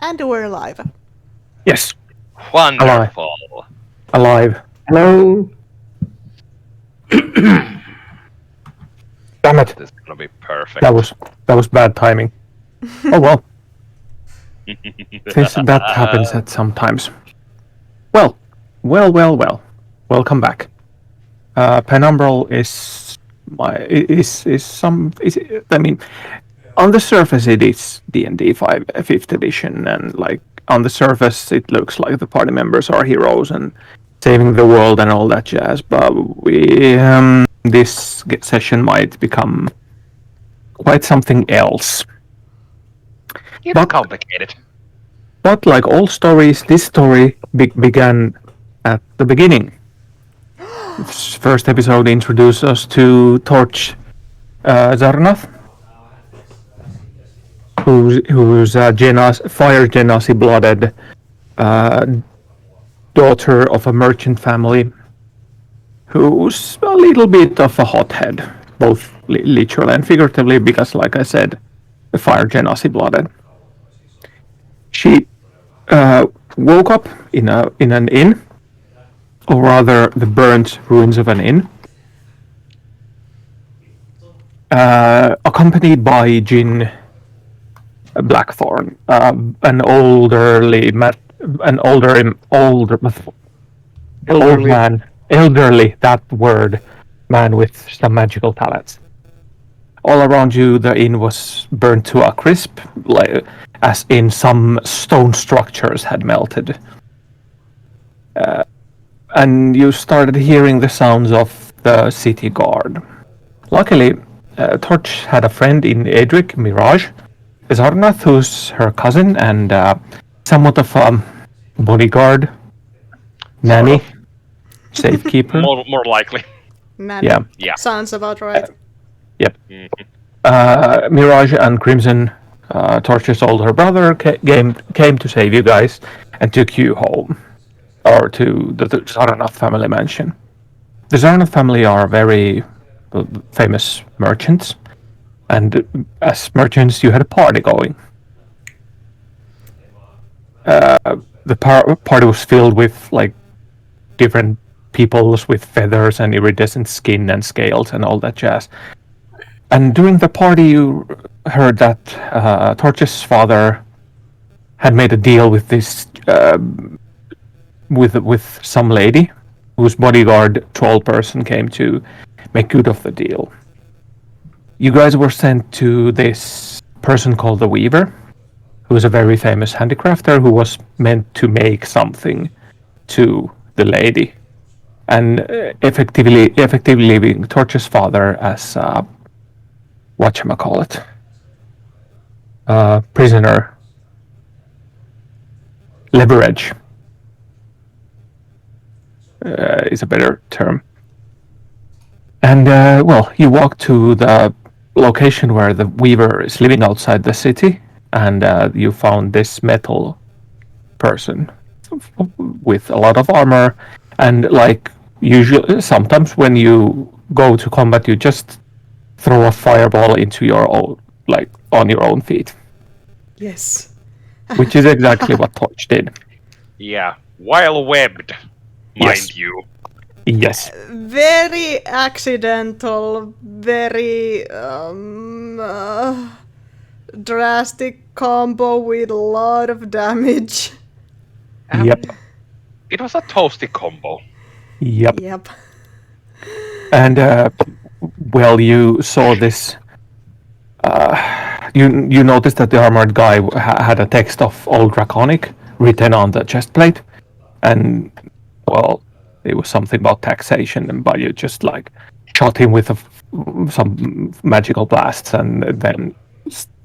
And we're live. Yes, Wonderful. alive. Hello. Damn it! This is gonna be perfect. That was bad timing. Oh well, that happens at sometimes. Well. Welcome back. Penumbral is I mean, on the surface it is D&D 5th edition, and like on the surface it looks like the party members are heroes and saving the world and all that jazz. But this session might become quite something else. It's complicated. But like all stories, this story began at the beginning. First episode introduced us to Torch Zarnath, who's a fire genasi-blooded daughter of a merchant family, who's a little bit of a hothead, both literally and figuratively, because, like I said, the fire genasi-blooded. She woke up in an inn, or rather the burnt ruins of an inn, accompanied by Jin Blackthorn, an old elderly, that word, man with some magical talents. All around you, the inn was burnt to a crisp, as in some stone structures had melted. And you started hearing the sounds of the city guard. Luckily, Torch had a friend in Edric, Mirage, Zarnath, who's her cousin and somewhat of a bodyguard, nanny, safekeeper. More likely. Nanny. Yeah. Sounds about right. Yep. Mirage and Crimson, Torch's older brother, came to save you guys and took you home, or to the Zarnath family mansion. The Zarnath family are very famous merchants, and as merchants, you had a party going. The party was filled with like different peoples with feathers and iridescent skin and scales and all that jazz. And during the party, you heard that Torch's father had made a deal with this with some lady whose bodyguard troll person came to make good of the deal. You guys were sent to this person called the Weaver, who is a very famous handicrafter who was meant to make something to the lady, and effectively leaving Torch's father as whatchamacallit, prisoner, leverage is a better term. And you walk to the location where the Weaver is living outside the city, and you found this metal person with a lot of armor, and like usually, sometimes when you go to combat, you just throw a fireball into your own, like on your own feet. Yes. Which is exactly what Torch did. Yeah, while webbed, mind you. Yes. Very accidental, very drastic combo with a lot of damage. Yep. It was a toasty combo. Yep. And you saw this. You noticed that the armored guy had a text of Old Draconic written on the chest plate, and it was something about taxation, but you just like shot him with some magical blasts, and then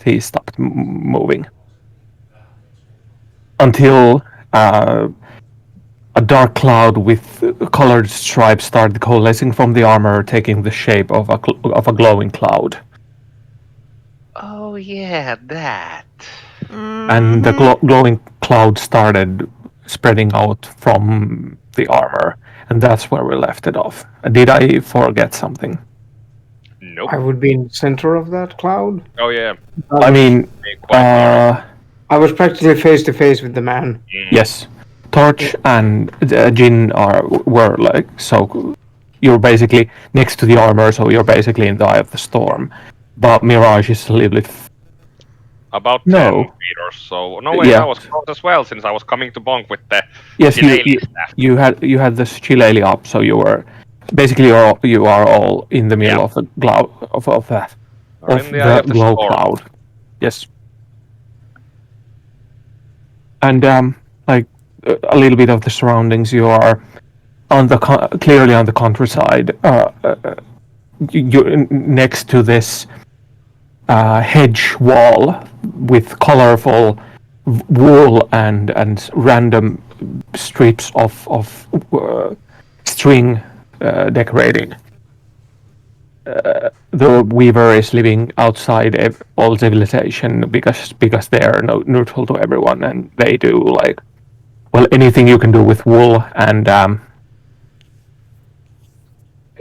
he stopped moving. Until a dark cloud with colored stripes started coalescing from the armor, taking the shape of a glowing cloud. Oh yeah, that. And the glowing cloud started spreading out from the armor, and that's where we left it off. Did I forget something? Nope. I would be in the center of that cloud. Oh yeah. I mean, Quite I was practically face to face with the man. Yes, Torch and Jin were like so. You're basically next to the armor, so you're basically in the eye of the storm. But Mirage is a little bit. About 10 No. feet or so. No, wait, Yeah. I was close as well since I was coming to bonk with the Yes, shillelagh staff. you had the shillelagh up, so you were basically you are all in the middle Yeah. of the glow of that Or of in the eye the of the glow storm. cloud. Yes, and like a little bit of the surroundings. You are on the clearly on the countryside. You next to this hedge wall with colorful wool and random strips of string decorating. The weaver is living outside all civilization because they are neutral to everyone, and they do like anything you can do with wool and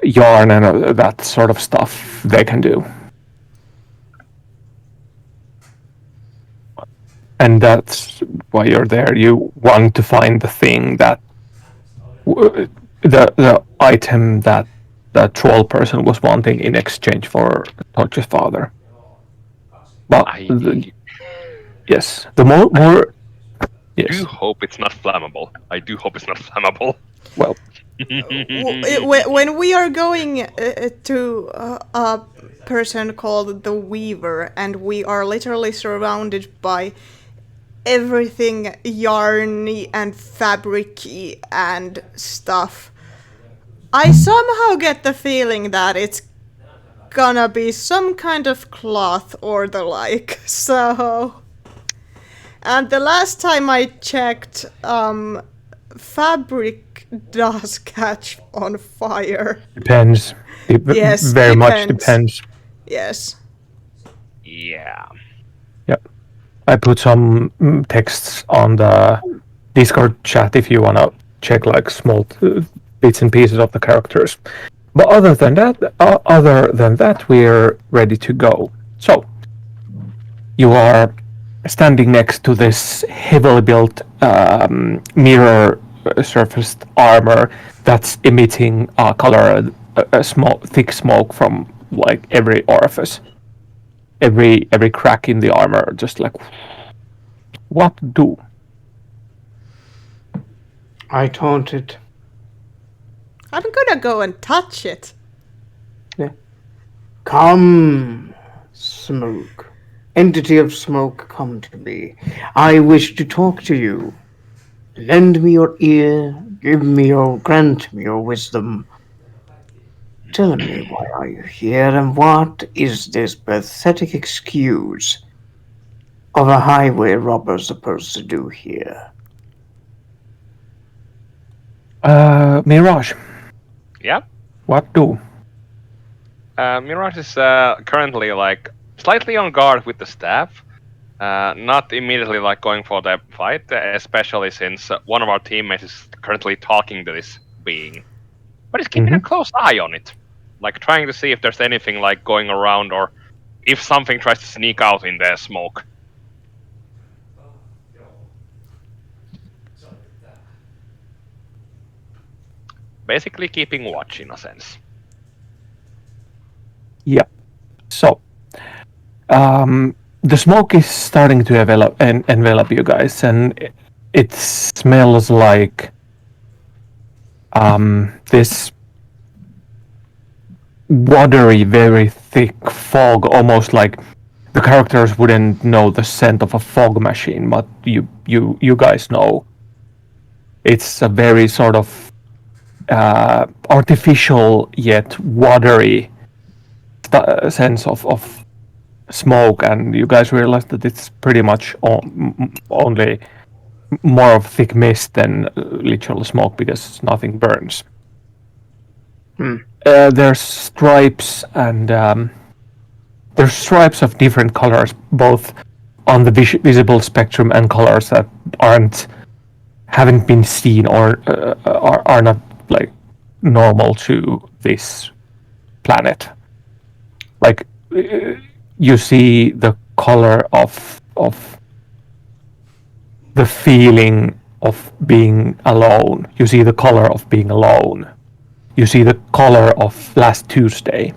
yarn and that sort of stuff they can do. And that's why you're there. You want to find the thing that the item that the troll person was wanting in exchange for Torch's father. But yes, the more yes. I do hope it's not flammable. I do hope it's not flammable. Well, When we are going to a person called the Weaver, and we are literally surrounded by everything yarny and fabricy and stuff, I somehow get the feeling that it's gonna be some kind of cloth or the like. So, and the last time I checked, fabric does catch on fire. depends. Yes, very much depends. depends. Yes. Yeah. Yep. I put some texts on the Discord chat if you wanna check like small bits and pieces of the characters. But other than that, we're ready to go. So you are standing next to this heavily built mirror surfaced armor that's emitting a small thick smoke from like every orifice, every crack in the armor, just like what do? I taunted. I'm gonna go and touch it. Come, smoke. Entity of smoke, come to me. I wish to talk to you. Lend me your ear, grant me your wisdom. Tell me, why are you here, and what is this pathetic excuse of a highway robber supposed to do here? Mirage, Yeah. what do? Mirage is currently like slightly on guard with the staff. Not immediately like going for the fight, especially since one of our teammates is currently talking to this being. But he's keeping a close eye on it. Like trying to see if there's anything like going around or if something tries to sneak out in the smoke. Basically keeping watch in a sense. Yeah. So, the smoke is starting to envelop you guys, and it smells like this watery, very thick fog, almost like the characters wouldn't know the scent of a fog machine, but you guys know. It's a very sort of artificial yet watery sense of smoke, and you guys realize that it's pretty much only more of thick mist than literal smoke because nothing burns. There's stripes and there's stripes of different colors, both on the visible spectrum and colors that haven't been seen or are not like normal to this planet. Like you see the color of the feeling of being alone. You see the color of being alone. You see the color of last Tuesday.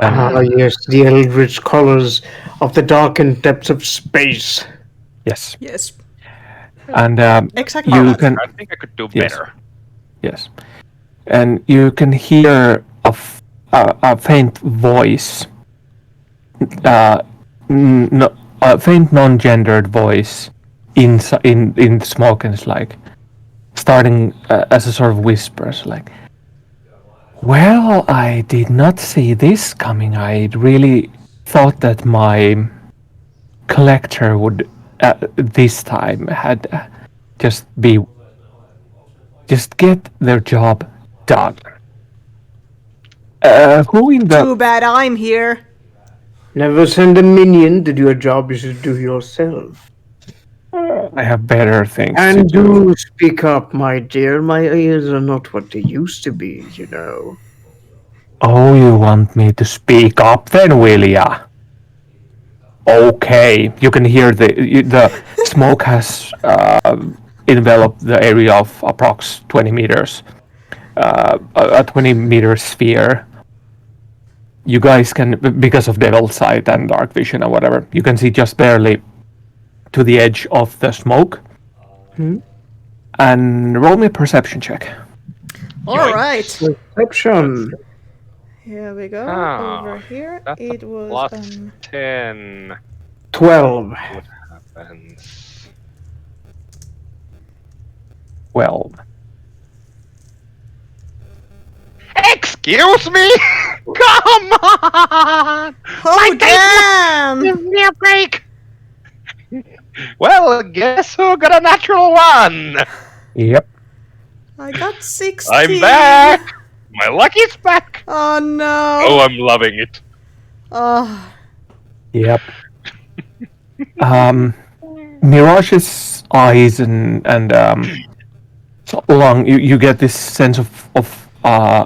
Yes, the eldritch colors of the darkened depths of space. Yes, Yes. and Exactly you that. can I think I could do Yes. better. yes, and you can hear a faint voice, a faint non-gendered voice in the smoke, and it's like starting as a sort of whisper, it's like, well, I did not see this coming. I really thought that my collector would this time had just get their job done. Who in the Too bad I'm here. Never send a minion to do a job you should do yourself. I have better things to And do. do speak up, my dear. My ears are not what they used to be, you know. Oh, you want me to speak up then, will ya? Okay, you can hear the smoke has enveloped the area of approx 20 meters, a 20-meter sphere. You guys can, because of devil sight and dark vision or whatever, you can see just barely to the edge of the smoke. And roll me a perception check. All right. Perception. Here we go. Ah, Over here. That's It a was plus 10. 12. What happens? 12. Excuse me? Come on! Oh damn! Give me a break! Well, guess who got a natural one? Yep. I got 16. I'm back! My luck is back! Oh no. Oh, I'm loving it. Oh. Yep. Mirage's eyes and so long you get this sense of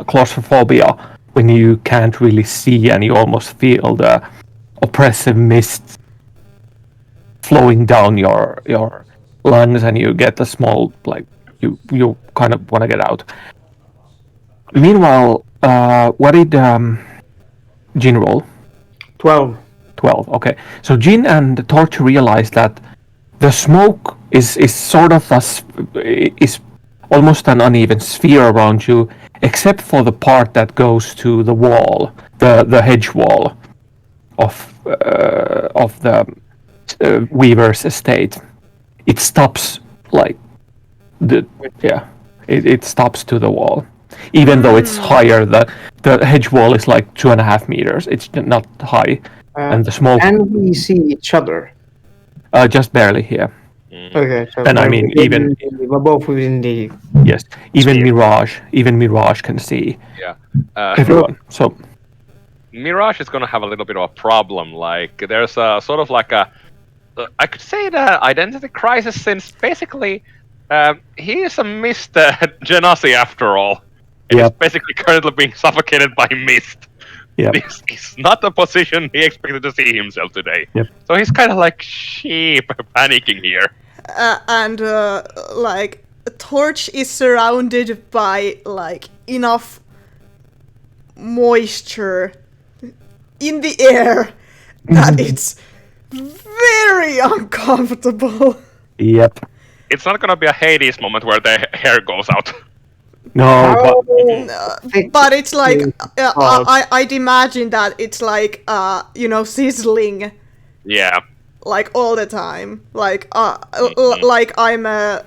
claustrophobia when you can't really see and you almost feel the oppressive mist flowing down your lungs and you get a small like you kind of want to get out. Meanwhile, what did Jin roll? 12. 12. Okay. So Jin and Torch realize that the smoke is sort of is almost an uneven sphere around you, except for the part that goes to the wall, the hedge wall of the Weaver's estate. It stops like it stops to the wall, even though it's higher. The hedge wall is like 2.5 meters. It's not high, and the smoke And we see each other. just barely here. Okay, so And I mean, we're both within the. Yes, even Sphere. Mirage can see Yeah. everyone. So Mirage is gonna have a little bit of a problem. Like, there's a sort of like a, I could say the identity crisis, since basically, he is a Mr. Genasi after all. And Yep. he's basically currently being suffocated by mist. Yep. This is not the position he expected to see himself today. Yep. So he's kind of like sheep panicking here. And like Torch is surrounded by like enough moisture in the air that it's very uncomfortable. yep. It's not gonna be a Hades moment where the hair goes out. No, but But it's like Oh. I'd imagine that it's like sizzling Yeah. like all the time, like like I'm a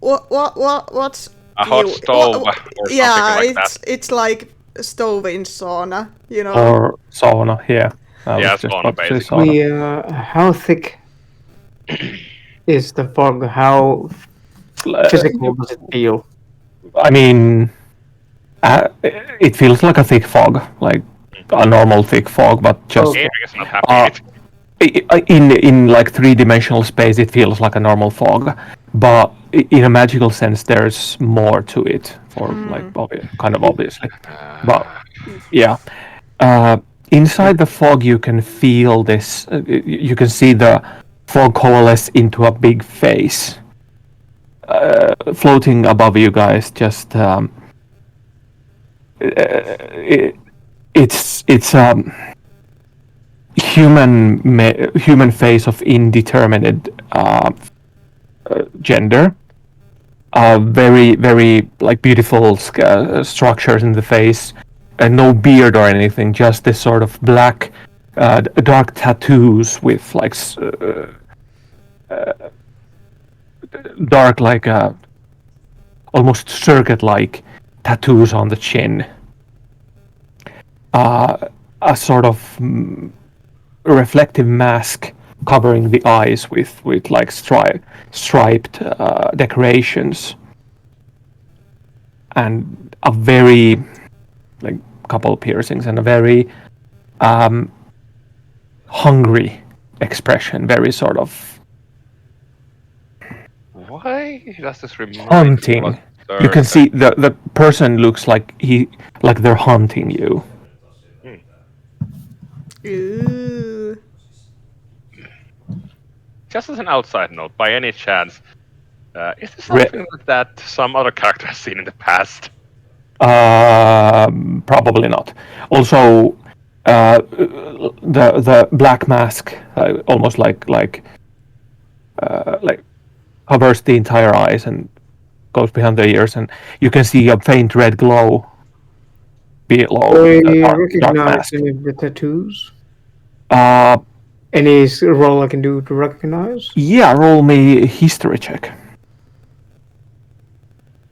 what's A hot stove or something yeah, like it's like stove in sauna, you know. or sauna. Yeah. I Yeah, was just sauna, about to say basically. sauna. How thick is the fog? How physical does it feel? I mean, it feels like a thick fog, like a normal thick fog, but just Okay. Eric is not happy with it. in like three-dimensional space, it feels like a normal fog, but in a magical sense, there's more to it, for like kind of obviously. But yeah, inside the fog, you can feel this. You can see the fog coalesce into a big face floating above you guys. Just it's human face of indeterminate gender. Very very like beautiful structures in the face, and no beard or anything. Just this sort of black, dark tattoos with like dark like almost circuit-like tattoos on the chin. A sort of reflective mask covering the eyes with like striped decorations, and a very like couple piercings and a very hungry expression, very sort of Why does this remind hunting. me of You can Berserk? see the person looks like they're hunting you. Ooh. Just as an outside note, by any chance, is this something that some other character has seen in the past? Probably not. Also, the black mask almost like covers the entire eyes and goes behind the ears, and you can see a faint red glow below the I dark recognize mask. any of the tattoos. Uh, Any roll I can do to recognize? yeah, roll me a history check.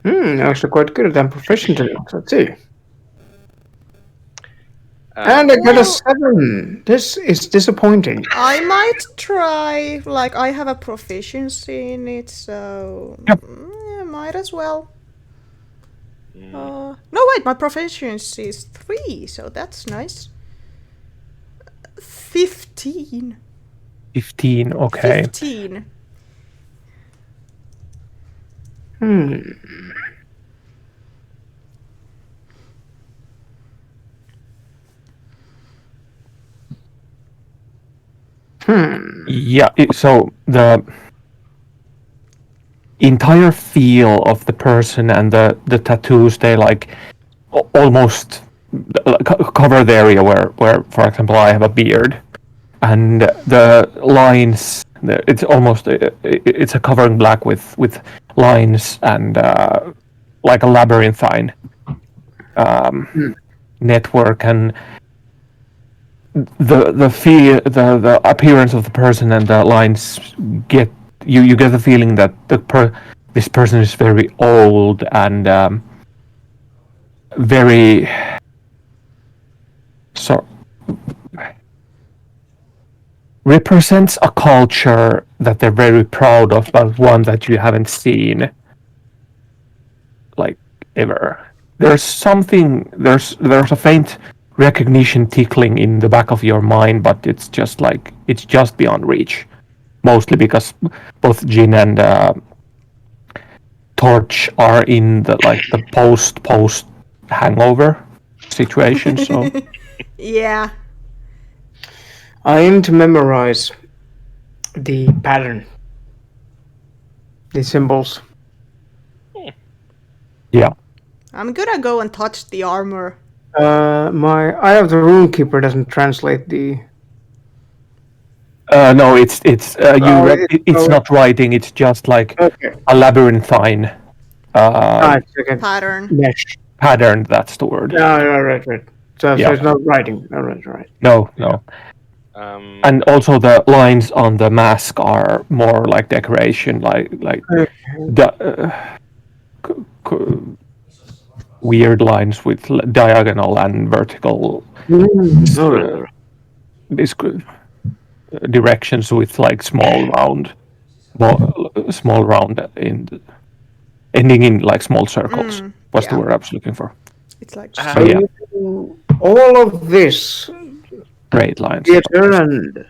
Actually quite good. I'm proficient in it. Let's see. And I got a 7. This is disappointing. I might try. Like, I have a proficiency in it, so. Yep. Might as well. No, wait, my proficiency is 3, so that's nice. 15. 15, okay. 15. Yeah, so the entire feel of the person and the tattoos, they like almost cover the area where, for example, I have a beard, and the lines. It's almost it's a covering black with lines and like a labyrinthine network, and the appearance of the person and the lines get you get the feeling that this person is very old and very so represents a culture that they're very proud of, but one that you haven't seen like ever. There's a faint recognition tickling in the back of your mind, but it's just beyond reach. Mostly because both Jin and Torch are in the post hangover situation. So Yeah. I aim to memorize the pattern, the symbols. yeah, I'm gonna go and touch the armor. My Eye of the Runekeeper doesn't translate the. no, it's it's not writing. It's just like Okay. a labyrinthine It's like a Pattern. mesh. pattern. That's the word. Right. So Yeah. it's not writing. Right. No. Um, And also the lines on the mask are more like decoration, like weird lines with diagonal and vertical directions with like small round ending in like small circles. What's the yeah. word I was looking for? It's like. So yeah, All of this straight lines. theater and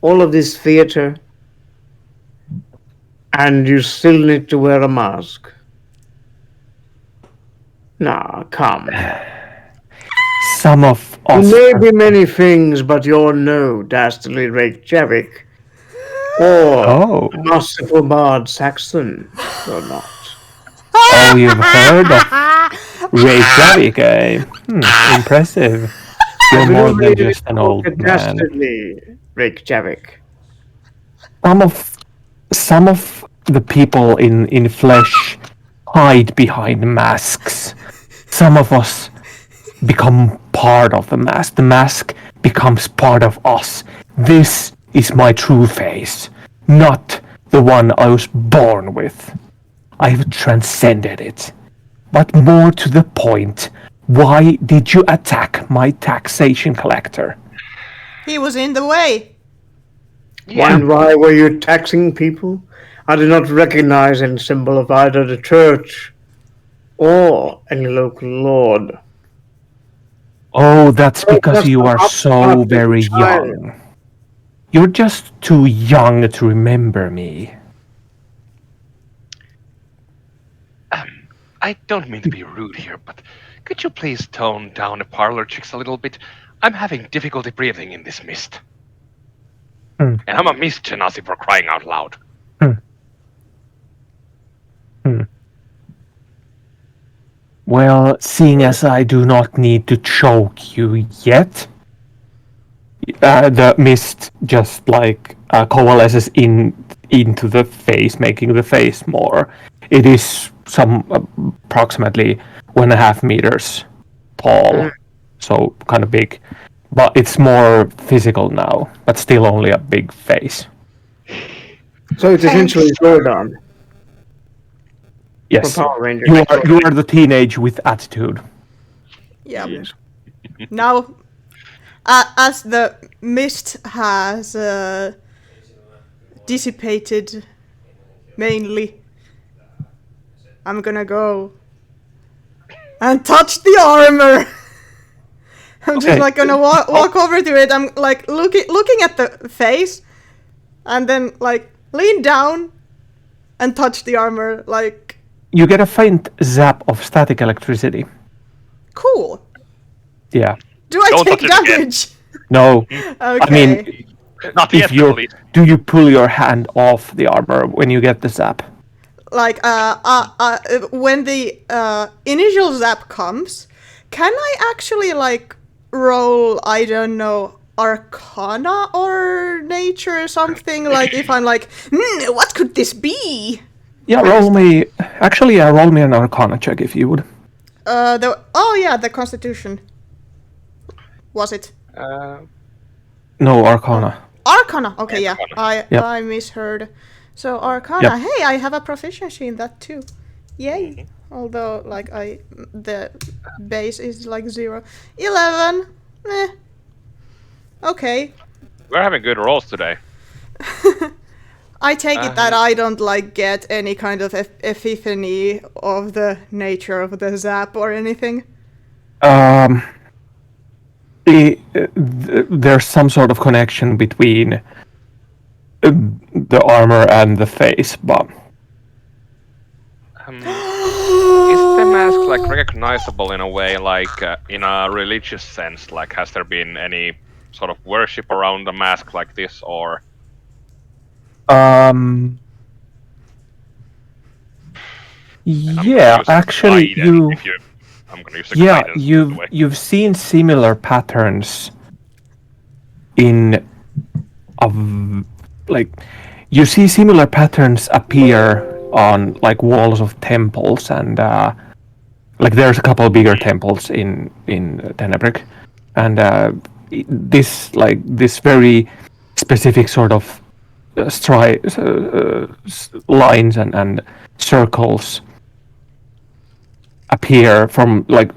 all of this theater, and you still need to wear a mask. Nah, come. Some of You us. may be many things, but you're no dastardly Reykjavik. Or Oh, merciful Bard Saxon. You're not. oh, you've heard of Reykjavik, eh? Impressive. I You're do more not than believe you just an spoke a old man. dastardly Reykjavik. Some of some of the people in flesh hide behind masks. Some of us become part of the mask. The mask becomes part of us. This is my true face, not the one I was born with. I've transcended it. But more to the point, why did you attack my taxation collector? He was in the way. Yeah. And why were you taxing people? I do not recognize any symbol of either the church or any local lord. Oh, that's You're because just you an are so obstinate very child. young. You're just too young to remember me. I don't mean to be rude here, but could you please tone down the parlor chicks a little bit? I'm having difficulty breathing in this mist. Hmm. And I'm a mist genasi for crying out loud. Hmm. Hmm. Well, seeing as I do not need to choke you yet, the mist just like coalesces into the face, making the face more. It is some approximately 1.5 meters tall, so kind of big, but it's more physical now, but still only a big face. So it's essentially Thanks. Zordon for Yes, Power Rangers. you are the teenage with attitude. Yeah. Yes. Now, as the mist has dissipated mainly, I'm gonna go and touch the armor. I'm just Okay. like gonna walk over to it. I'm like looking at the face, and then like lean down and touch the armor. Like You get a faint zap of static electricity. cool. Yeah. Do I Don't take touch it again. damage? No. I mean, Okay. Not if yet, at you least. do you pull your hand off the armor when you get the zap? Like when the initial zap comes, can I actually like roll, I don't know, arcana or nature or something? Like if I'm like, what could this be? Yeah, roll me. Actually, yeah, roll me an Arcana check if you would. The constitution. Was it Uh, No, Arcana. arcana? Okay, yeah, Arcana. Yep. I misheard. So arcana. Yep. Hey, I have a proficiency in that too. Yay. Although like the base is like 0. 11. Eh. Okay. We're having good rolls today. I take it that I don't like get any kind of epiphany of the nature of the zap or anything. There's some sort of connection between the armor and the face, but Is the mask like recognizable in a way, like in a religious sense? Like, has there been any sort of worship around a mask like this, or yeah, actually, I'm gonna use the guidance. By the way. you've seen similar patterns in of like you see similar patterns appear on like walls of temples and like there's a couple of bigger temples in Tenebrick, and this very specific sort of lines and circles appear from like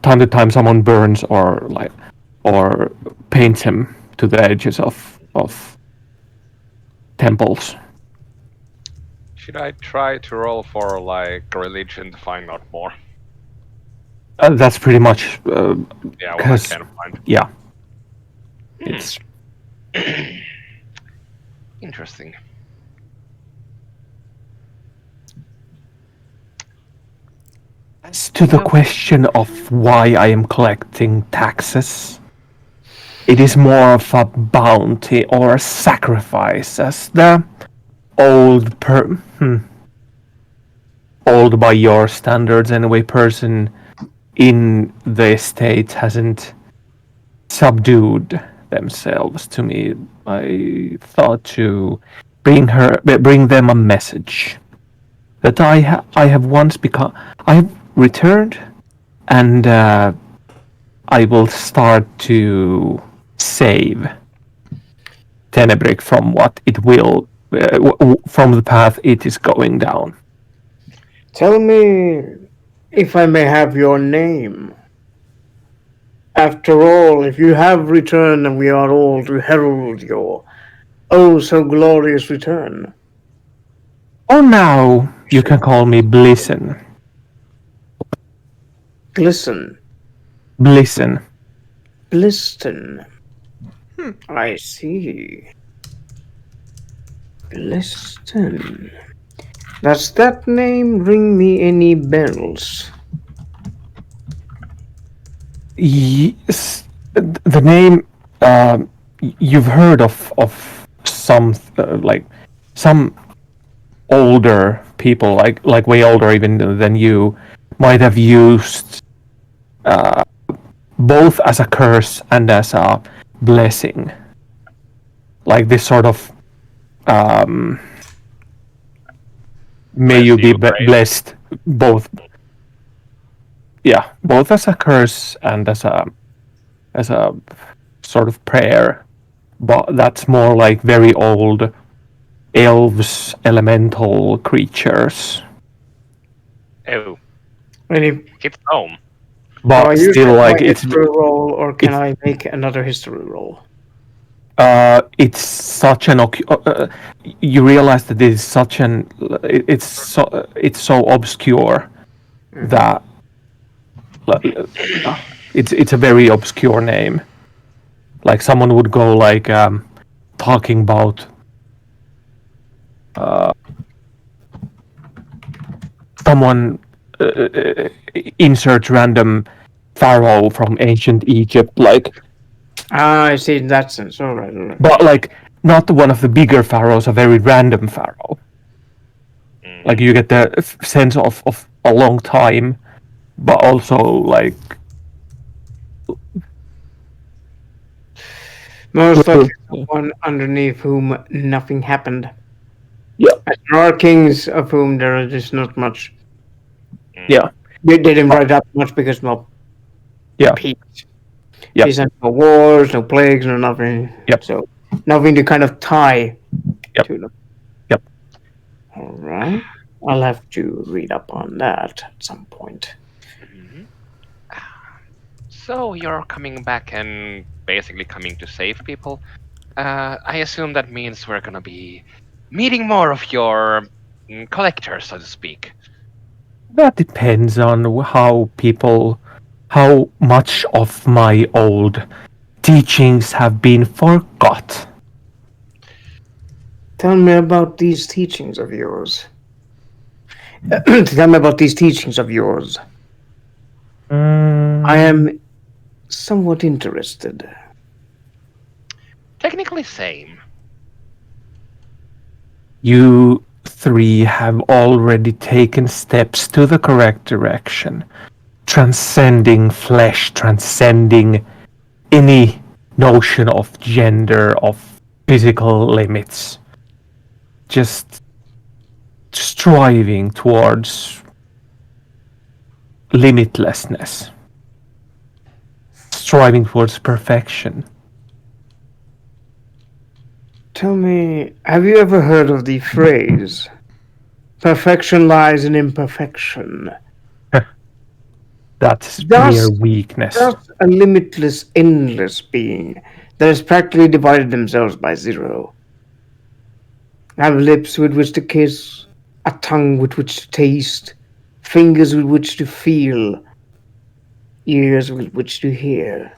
time to time. Someone burns or paints him to the edges of temples. Should I try to roll for like religion to find out more? That's pretty much Yeah, what I 'cause- can find. yeah. It's Interesting. As to the question of why I am collecting taxes, it is more of a bounty or a sacrifice, as the old old by your standards anyway person in the estate hasn't subdued themselves to me. I thought to bring them a message that I have once become. I have returned, and I will start to save Tenebrick from what it will, from the path it is going down. Tell me, if I may have your name. After all, if you have returned and we are all to herald your oh so glorious return. Or now you can call me Blisson. Glisten. Blisson. Bliston. I see. Bliston. Does that name ring me any bells? Yes, the name you've heard of some like some older people, like way older even than you, might have used both as a curse and as a blessing, like this sort of may Bless you be you, phrase. blessed, both. Yeah, both as a curse and as a sort of prayer, but that's more like very old elves, elemental creatures. Oh, Any, it's home. do I But use still, my like history roll, or can it's- I make another history roll? it's such an you realize that it is such an it's so obscure that it's a very obscure name. Like someone would go like talking about someone insert random pharaoh from ancient Egypt, like, Ah, I see in that sense. All right, all right. but like not one of the bigger pharaohs, a very random pharaoh. Like you get the sense of a long time, but also like Most likely someone underneath whom nothing happened. yeah, And there are kings of whom there is just not much. yeah, They didn't write up much because, well, yeah, peace. Yep. Peace and no wars, no plagues, no nothing. Yep. So nothing to kind of tie Yep. to them. Yep. All right. I'll have to read up on that at some point. Mhm. So you're coming back and basically coming to save people. I assume that means we're gonna be meeting more of your collectors, so to speak. That depends on how much of my old teachings have been forgot. Tell me about these teachings of yours. Tell me about these teachings of yours. I am somewhat interested. Technically, same. You three have already taken steps to the correct direction, transcending flesh, transcending any notion of gender, of physical limits. Just striving towards limitlessness, striving towards perfection. Tell me, have you ever heard of the phrase, perfection lies in imperfection? That's Thus- mere weakness. Just a limitless, endless being that has practically divided themselves by zero. Have lips with which to kiss, a tongue with which to taste, fingers with which to feel, ears with which to hear,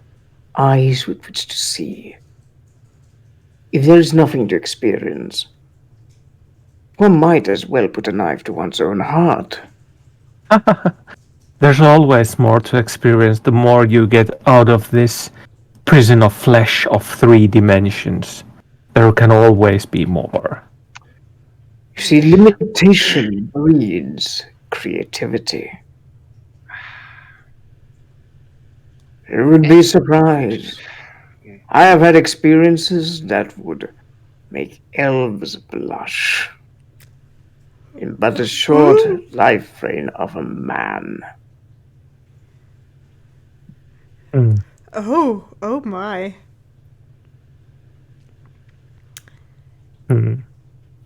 eyes with which to see. If there is nothing to experience, one might as well put a knife to one's own heart. there's always more to experience the more you get out of this prison of flesh of 3 dimensions. There can always be more. You see, limitation breeds creativity. You would be surprised. I have had experiences that would make elves blush in but a short life frame of a man. Oh my.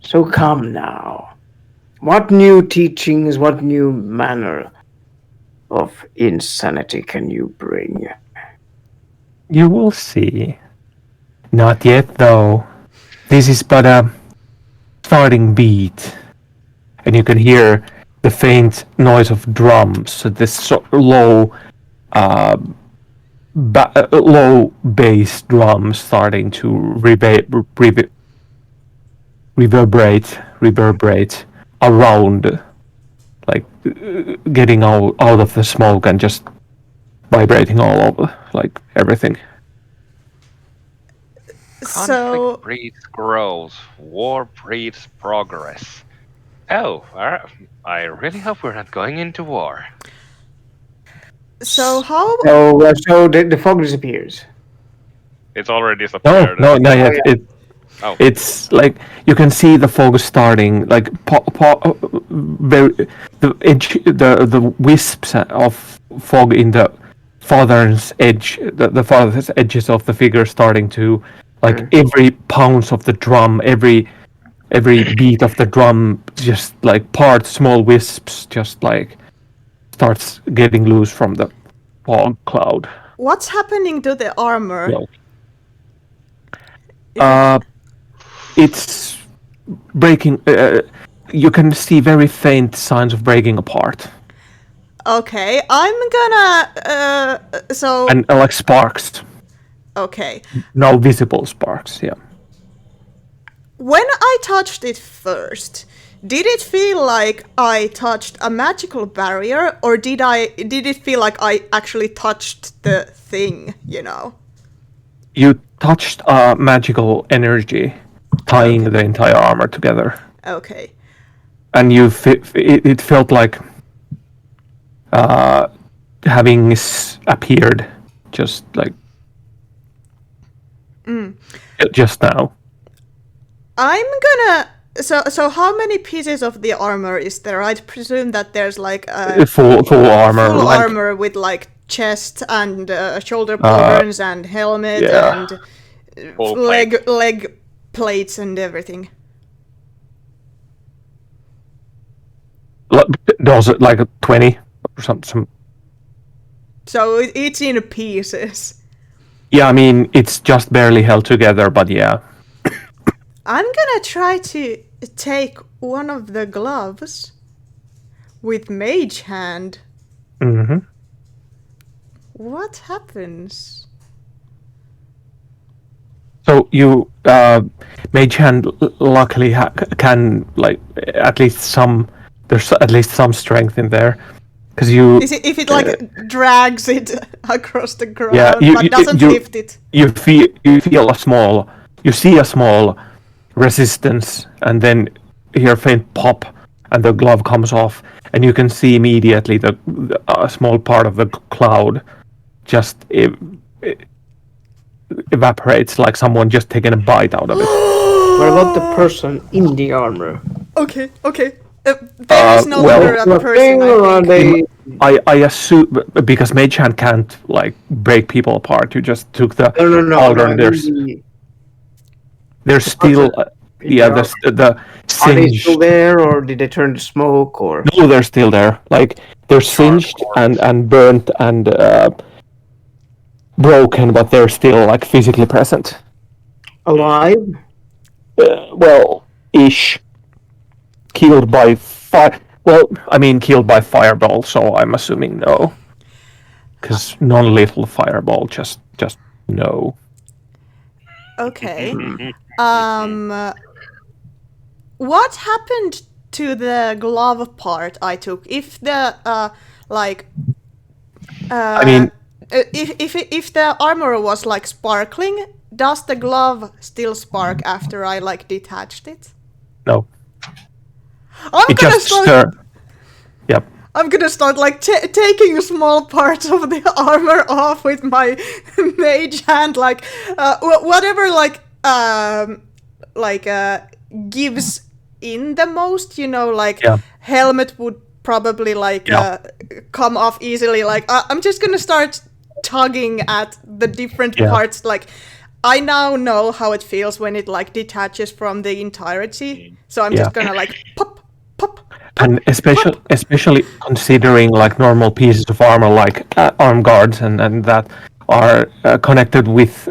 So come now. What new teachings, what new manner of insanity can you bring? You will see. Not yet, though. This is but a starting beat. And you can hear the faint noise of drums, this low low bass drums starting to reverberate around, like getting out of the smoke and just vibrating all over, like everything. So Conflict breeds growth. War breeds progress. Oh, I really hope we're not going into war. so how So the fog disappears. It's already No, disappeared. no, not yet. yeah. Oh. It's like you can see the fog starting, like the edge, the wisps of fog in the farthest edge, the farthest edges of the figure starting to, like every pounce of the drum, every beat of the drum, just like small wisps, just like starts getting loose from the fog cloud. what's happening to the armor? Well, it's breaking. You can see very faint signs of breaking apart, Okay, I'm gonna so and like sparks. okay. No visible sparks. Yeah. When I touched it first, did it feel like I touched a magical barrier, or did it feel like I actually touched the thing, you know? You touched magical energy, tying the entire armor together, Okay. and it felt like having appeared just like just now. I'm gonna so how many pieces of the armor is there? I'd presume that there's like a Full armor, full like armor with like chest and shoulder pauldrons and helmet yeah. and Full leg plates and everything. Those like 20 or something. So it's in pieces. Yeah, I mean it's just barely held together, but yeah. I'm gonna try to take one of the gloves with mage hand. Mm-hmm. What happens? So you, mage hand, luckily can like at least some. There's at least some strength in there, because you. Is it if it like drags it across the ground Yeah, but doesn't lift it? You feel a small. You see a small resistance, and then hear a faint pop, and the glove comes off, and you can see immediately a small part of the cloud just evaporates, like someone just taken a bite out of it. What about the person in the armor? Okay. There is no well- longer a person, Or I are think. they? I assume because mage hand can't like break people apart. You just took the No. pauldron. There's still Yeah. the Are they singed. still there, or did they turn to smoke, or? No, they're still there. Like they're singed and burnt and broken, but they're still like physically present. Alive? Well, ish. Killed by fire. Well, I mean, killed by fireball. So I'm assuming no, because non-lethal fireball. Just no. Okay. What happened to the glove part I took? If the like I mean, if the armor was like sparkling, does the glove still spark after I like detached it? no. I'm It gonna just start. stir. Yep. I'm gonna start like taking small parts of the armor off with my mage hand, like whatever gives in the most. You know, like Yeah. helmet would probably like Yeah. come off easily. Like I'm just gonna start tugging at the different Yeah. parts. Like I now know how it feels when it like detaches from the entirety. So I'm Yeah. just gonna like pop, pop. And especially considering like normal pieces of armor, like arm guards and that are connected with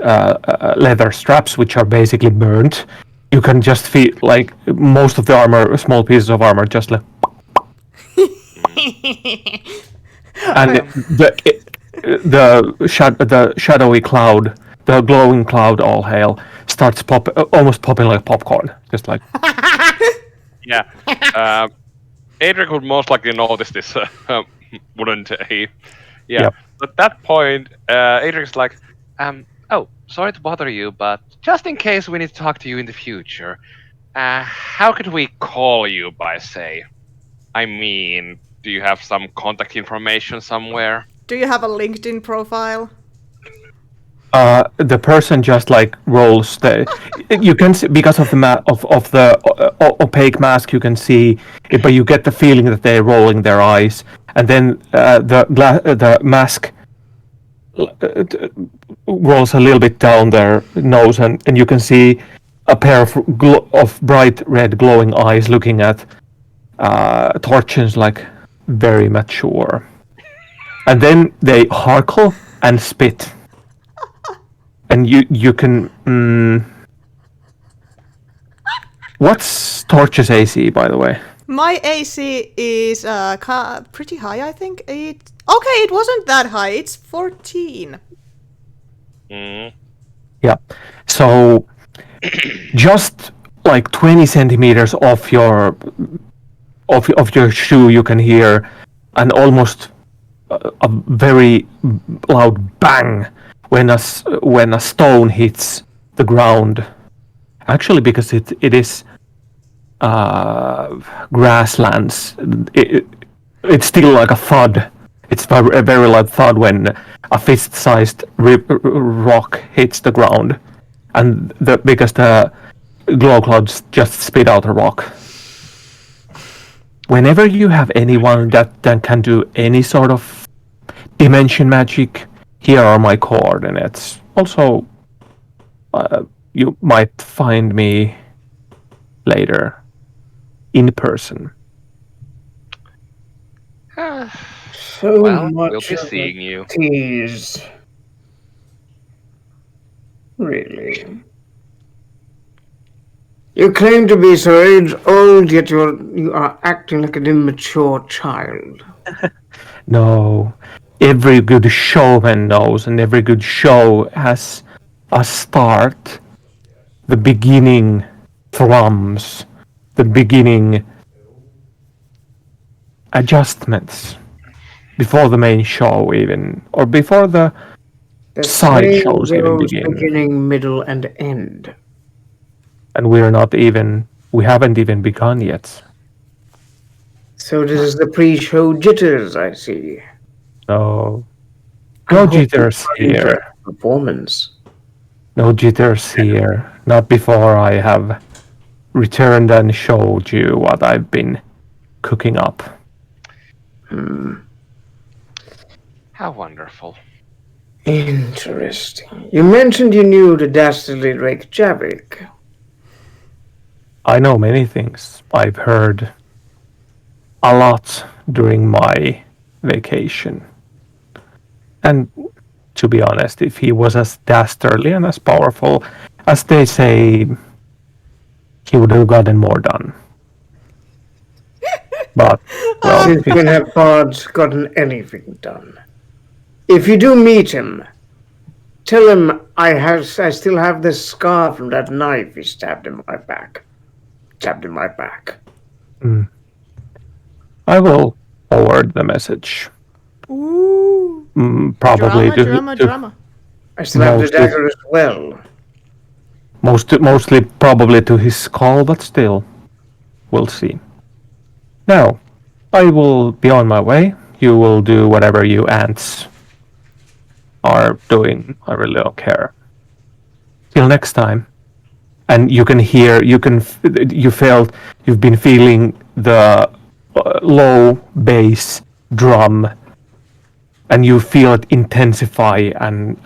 leather straps, which are basically burnt. You can just feel like most of the armor, small pieces of armor, just like. And the shadowy cloud, the glowing cloud, all hail, starts almost popping like popcorn, just like. Yeah. Adric would most likely notice this, wouldn't he? Yeah. Yep. At that point, Adric's like, oh, sorry to bother you, but just in case we need to talk to you in the future, how could we call you by, say? I mean, do you have some contact information somewhere? Do you have a LinkedIn profile? The person just like rolls the. You can see because of the of the opaque mask. You can see it, but you get the feeling that they're rolling their eyes, and then the mask rolls a little bit down their nose, and you can see a pair of bright red glowing eyes looking at Torchins like very mature, and then they harkle and spit. And you can. What's Torch's AC, by the way? My AC is pretty high, I think. It wasn't that high. It's 14. Mm. Yeah. So just like 20 centimeters off your of your shoe, you can hear an almost a very loud bang when a stone hits the ground. Actually, because it is grasslands, it's still like a thud. It's a very loud thud when a fist-sized rock hits the ground, and because the glow clouds just spit out a rock. Whenever you have anyone that can do any sort of dimension magic, here are my coordinates. Also, you might find me later in person. So Well, much we'll be of a seeing you. tease. Really? You claim to be so age old, yet you are acting like an immature child. No, every good showman knows, and every good show has a start, the beginning thrums, the beginning adjustments before the main show even, or before the The side same shows even goes begin. beginning, middle, and end. And we haven't even begun yet. So this is the pre-show jitters, I see. No, I no hope you jitters are into here. Performance. No jitters here. Not before I have returned and showed you what I've been cooking up. How wonderful. Interesting. You mentioned you knew the dastardly Reykjavik. I know many things. I've heard a lot during my vacation. And to be honest, if he was as dastardly and as powerful as they say, he would have gotten more done. But, well, Since when have bards gotten anything done? If you do meet him, tell him I still have this scar from that knife he stabbed in my back. Stabbed in my back. I will forward the message. Ooh. Probably Drama. I still have the Mostly. dagger as well. Mostly probably to his skull, but still, we'll see. Now, I will be on my way. You will do whatever you ants are doing. I really don't care. Till next time. And you can hear, you've been feeling the low bass drum, and you feel it intensify, and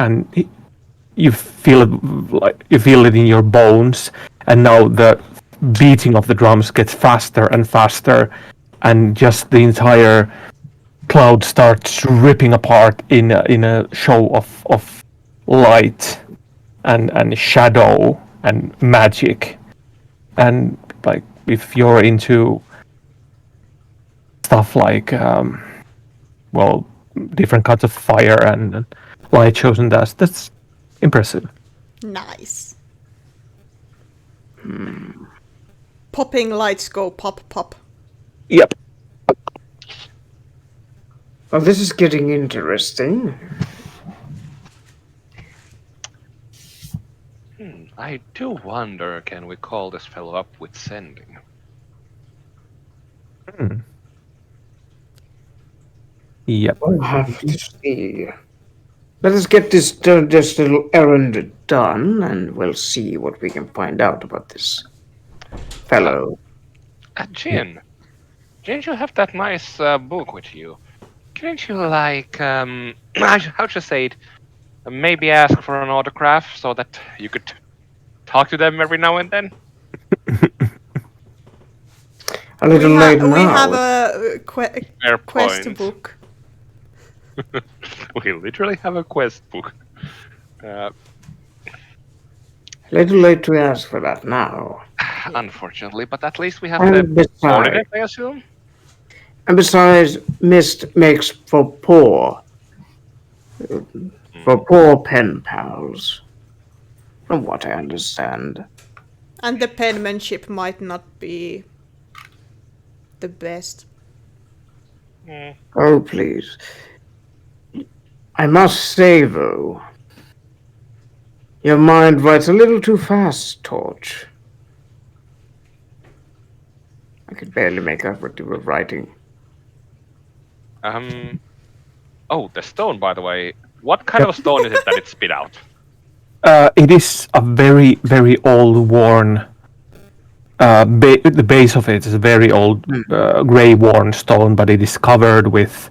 you feel it in your bones, and now the beating of the drums gets faster and faster, and just the entire cloud starts ripping apart in a show of light and shadow and magic. And like, if you're into stuff like different kinds of fire and light shows, and that's impressive. Nice. Popping lights go pop pop. Yep. Well, this is getting interesting. I do wonder, can we call this fellow up with sending? Yep. We'll have to see. Let us get this little errand done, and we'll see what we can find out about this fellow. Jin, didn't you have that nice book with you? Couldn't you, like, how to say it, maybe ask for an autograph so that you could talk to them every now and then? A little late now. We have a Fair quest point. book. We literally have a quest book. A little late to ask for that now. Unfortunately, but at least we have And the besides, coordinates, I assume? mist makes for poor pen pals, from what I understand. And the penmanship might not be the best. Oh, please. I must say, though, your mind writes a little too fast, Torch. I could barely make out what you were writing. Oh, the stone, by the way. What kind of stone is it that it spit out? It is a very, very old, worn. The base of it is a very old, gray, worn stone, but it is covered with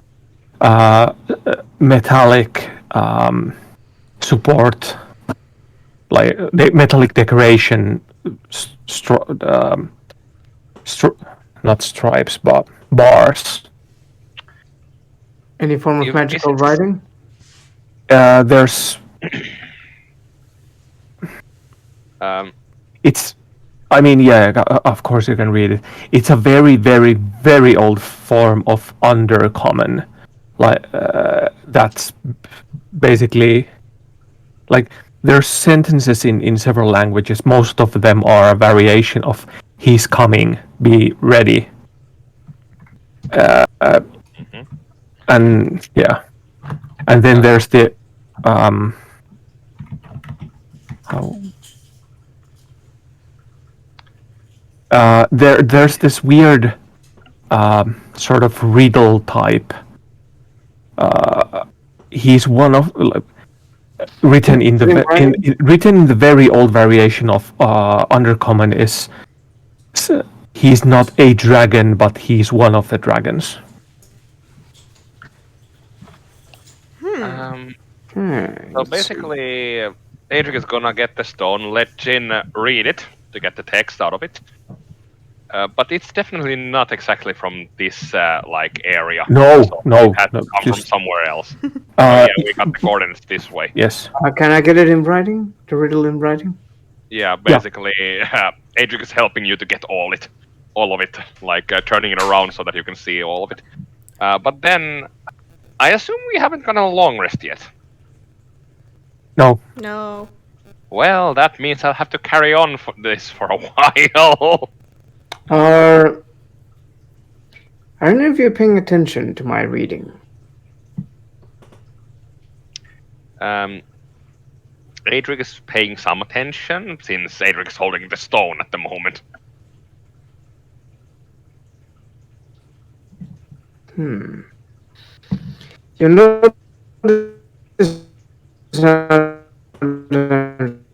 metallic support, like metallic decoration, not stripes, but bars. Any form of magical writing? There's. It's. I mean, yeah, of course you can read it. It's a very, very, very old form of undercommon. Like that's basically like there's sentences in several languages. Most of them are a variation of "He's coming, be ready." And yeah, and then there's the there's this weird sort of riddle type. He's one of written in the very old variation of Undercommon is he's not a dragon, but he's one of the dragons. So basically, Adric is gonna get the stone, let Jin read it to get the text out of it. But it's definitely not exactly from this like area. No, so no, it had no, to come just- from somewhere else. Yeah, we got the coordinates this way. Yes. Can I get it in writing? The riddle in writing? Yeah, basically, Adric is helping you to get all of it, like turning it around so that you can see all of it. But then, I assume we haven't gone on a long rest yet. No. No. Well, that means I'll have to carry on for this for a while. Are any of you paying attention to my reading? Adric is paying some attention since Adric is holding the stone at the moment. You know,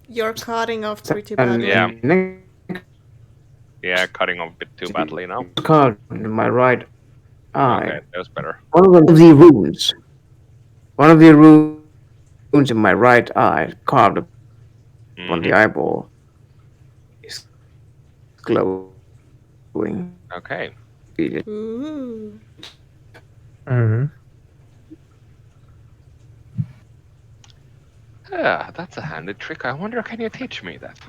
You're cutting off pretty badly. Yeah. next Yeah, cutting off a bit too badly now. card in my right eye. Okay, that's better. One of the runes. One of the runes in my right eye, carved on the eyeball, is glowing. Okay. Ooh. Yeah, that's a handy trick. I wonder, can you teach me that?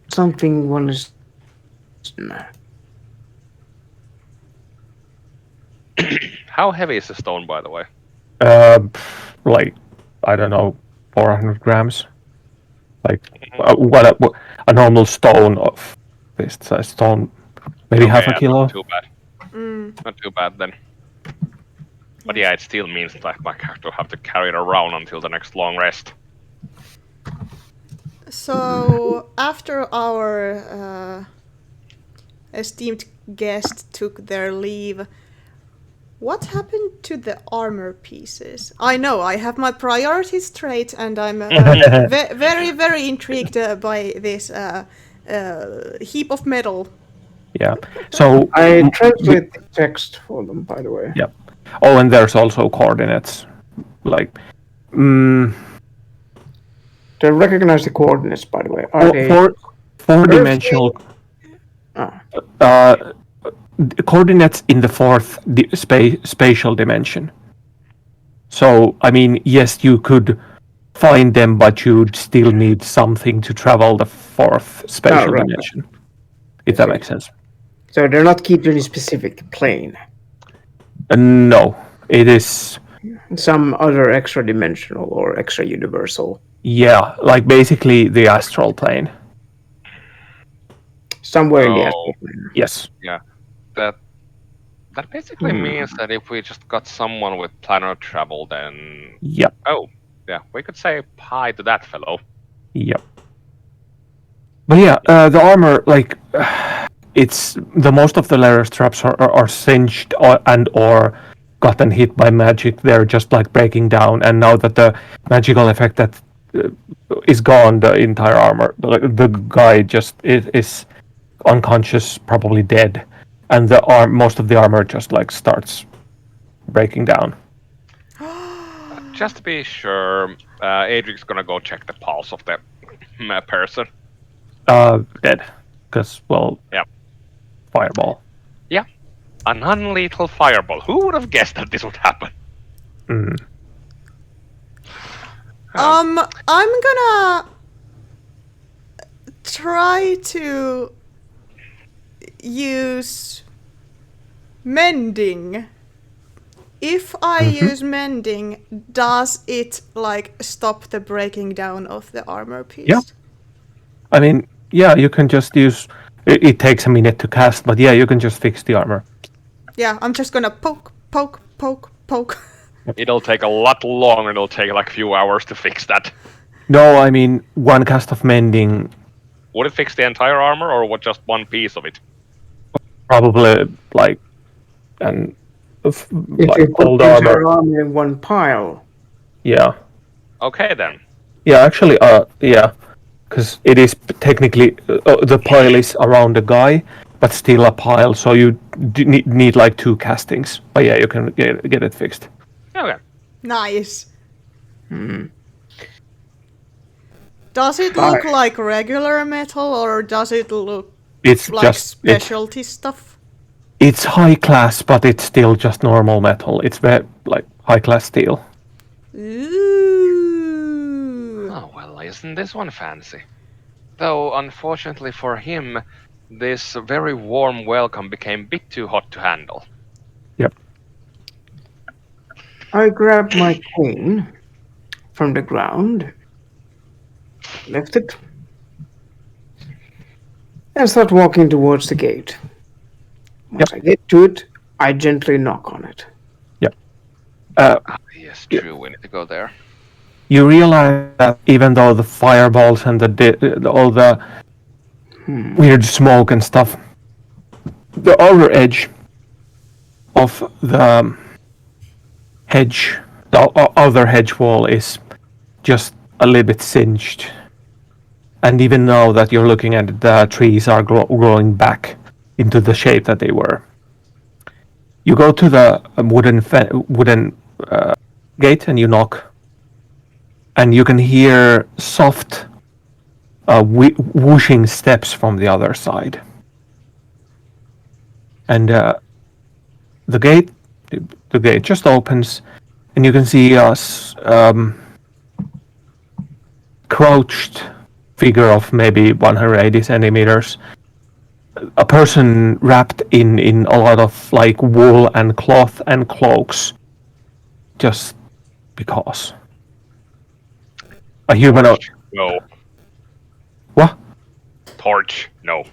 Something one is. How heavy is the stone, by the way? Like, I don't know, 400 grams. Like, what a normal stone of this size stone, maybe half a yeah, kilo. Not too bad. Not too bad then. But yeah, it still means that my character will have to carry it around until the next long rest. So, after our esteemed guest took their leave, what happened to the armor pieces? I know, I have my priorities straight, and I'm very, very intrigued by this heap of metal. Yeah. So I translate the text for them, by the way. Yeah. Oh, and there's also coordinates. Like, To recognize the coordinates, by the way, are they four-dimensional coordinates in the fourth spatial dimension. So, I mean, yes, you could find them, but you'd still need something to travel the fourth spatial dimension. If that makes sense. So they're not kept in a specific plane. No, it is Some other extra dimensional or extra universal. Yeah, like basically the astral plane. Somewhere in the astral plane. Yes. Yeah. That basically means that if we just got someone with planar travel, then Yep. oh, yeah, we could say hi to that fellow. Yep. But yeah, the armor, like, it's the most of the layer straps are singed or gotten hit by magic. They're just like breaking down, and now that the magical effect that is gone, the entire armor, the guy just is unconscious, probably dead, and most of the armor just like starts breaking down. Just to be sure, Adric's gonna go check the pulse of the person. Dead, because yeah, fireball. Yeah, a non-lethal fireball. Who would have guessed that this would happen? I'm gonna try to use mending. If I use mending, does it like stop the breaking down of the armor piece? Yeah. I mean, yeah, you can just use. It takes a minute to cast, but yeah, you can just fix the armor. Yeah, I'm just gonna poke. It'll take a lot longer. It'll take like a few hours to fix that. No, I mean one cast of mending. Would it fix the entire armor, or what? Just one piece of it? Probably like an If like you put old the armor. entire armor in one pile. Yeah. Okay then. Yeah, actually, yeah, because it is technically the pile is around the guy, but still a pile, so you need like 2 castings. But yeah, you can get it fixed. Okay. Nice. Does it look like regular metal, or does it look It's like just specialty stuff? It's high class, but it's still just normal metal. It's very like high class steel. Ooh. Oh well, isn't this one fancy? Though unfortunately for him, this very warm welcome became a bit too hot to handle. Yep. I grab my cane from the ground, lift it, and start walking towards the gate. Once I get to it, I gently knock on it. Yep. Yes, true. We need to go there. You realize that even though the fireballs and all the weird smoke and stuff, the outer edge of the hedge, the other hedge wall is just a little bit singed. And even now that you're looking at it, the trees are growing back into the shape that they were. You go to the wooden gate and you knock, and you can hear soft whooshing steps from the other side. And the gate just opens, and you can see a crouched figure of maybe 180 centimeters. A person wrapped in a lot of like wool and cloth and cloaks, just because. A humanoid. No. What? Torch. No.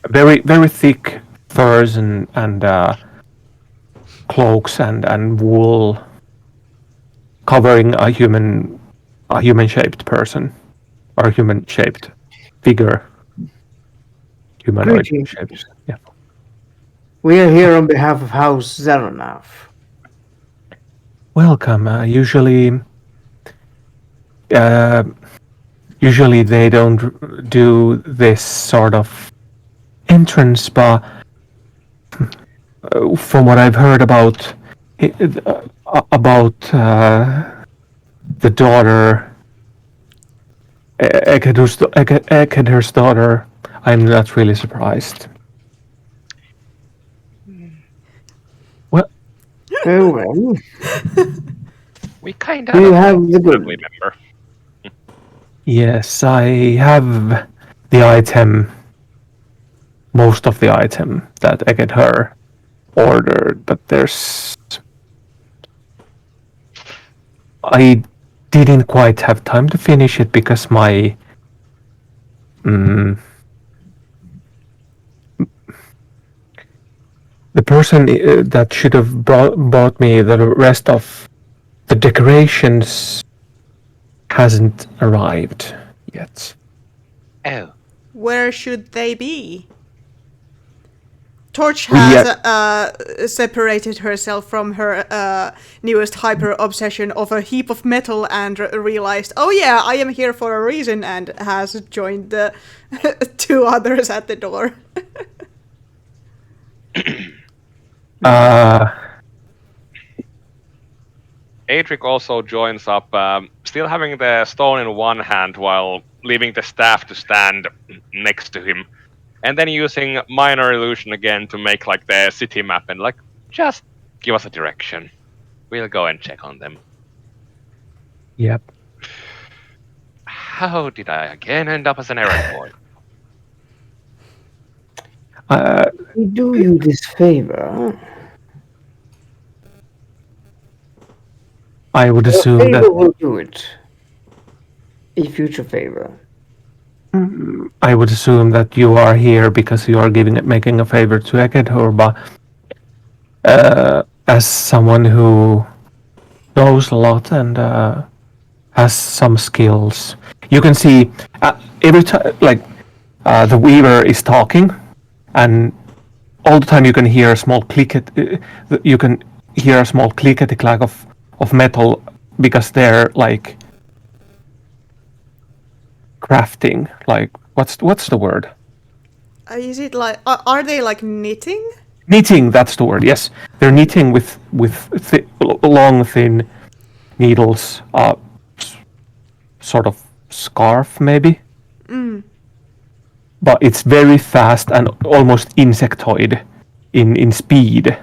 Very very thick furs and cloaks and wool covering a human shaped person or a human shaped figure. Humanoid Greetings. shaped. Yeah. We are here on behalf of House Zeronav. Welcome. Usually they don't do this sort of entrance, but from what I've heard about the daughter, Ekedur's daughter, I'm not really surprised. Well, Oh well, We kind do you of have the good? remember. yes, I have the item, most of the item that Ekedur ordered, but I didn't quite have time to finish it because my the person that should have bought me the rest of the decorations hasn't arrived yet. Oh. Where should they be? Torch Yeah. has separated herself from her newest hyper obsession of a heap of metal and realized, oh yeah, I am here for a reason, and has joined the two others at the door. Adric also joins up, still having the stone in one hand while leaving the staff to stand next to him. And then using minor illusion again to make like the city map and like, just give us a direction. We'll go and check on them. Yep. How did I again end up as an errand boy? We do you this favor. I would A assume favor that will do it. A future favor. I would assume that you are here because you are making a favor to Ekedur, but as someone who knows a lot and has some skills, you can see every time, like the Weaver is talking, and all the time you can hear a small you can hear a small clickety clack of metal because they're like crafting. Like what's the word? Is it like, are they like knitting? Knitting, that's the word. Yes, they're knitting with long, thin needles. Sort of scarf, maybe. But it's very fast and almost insectoid in speed.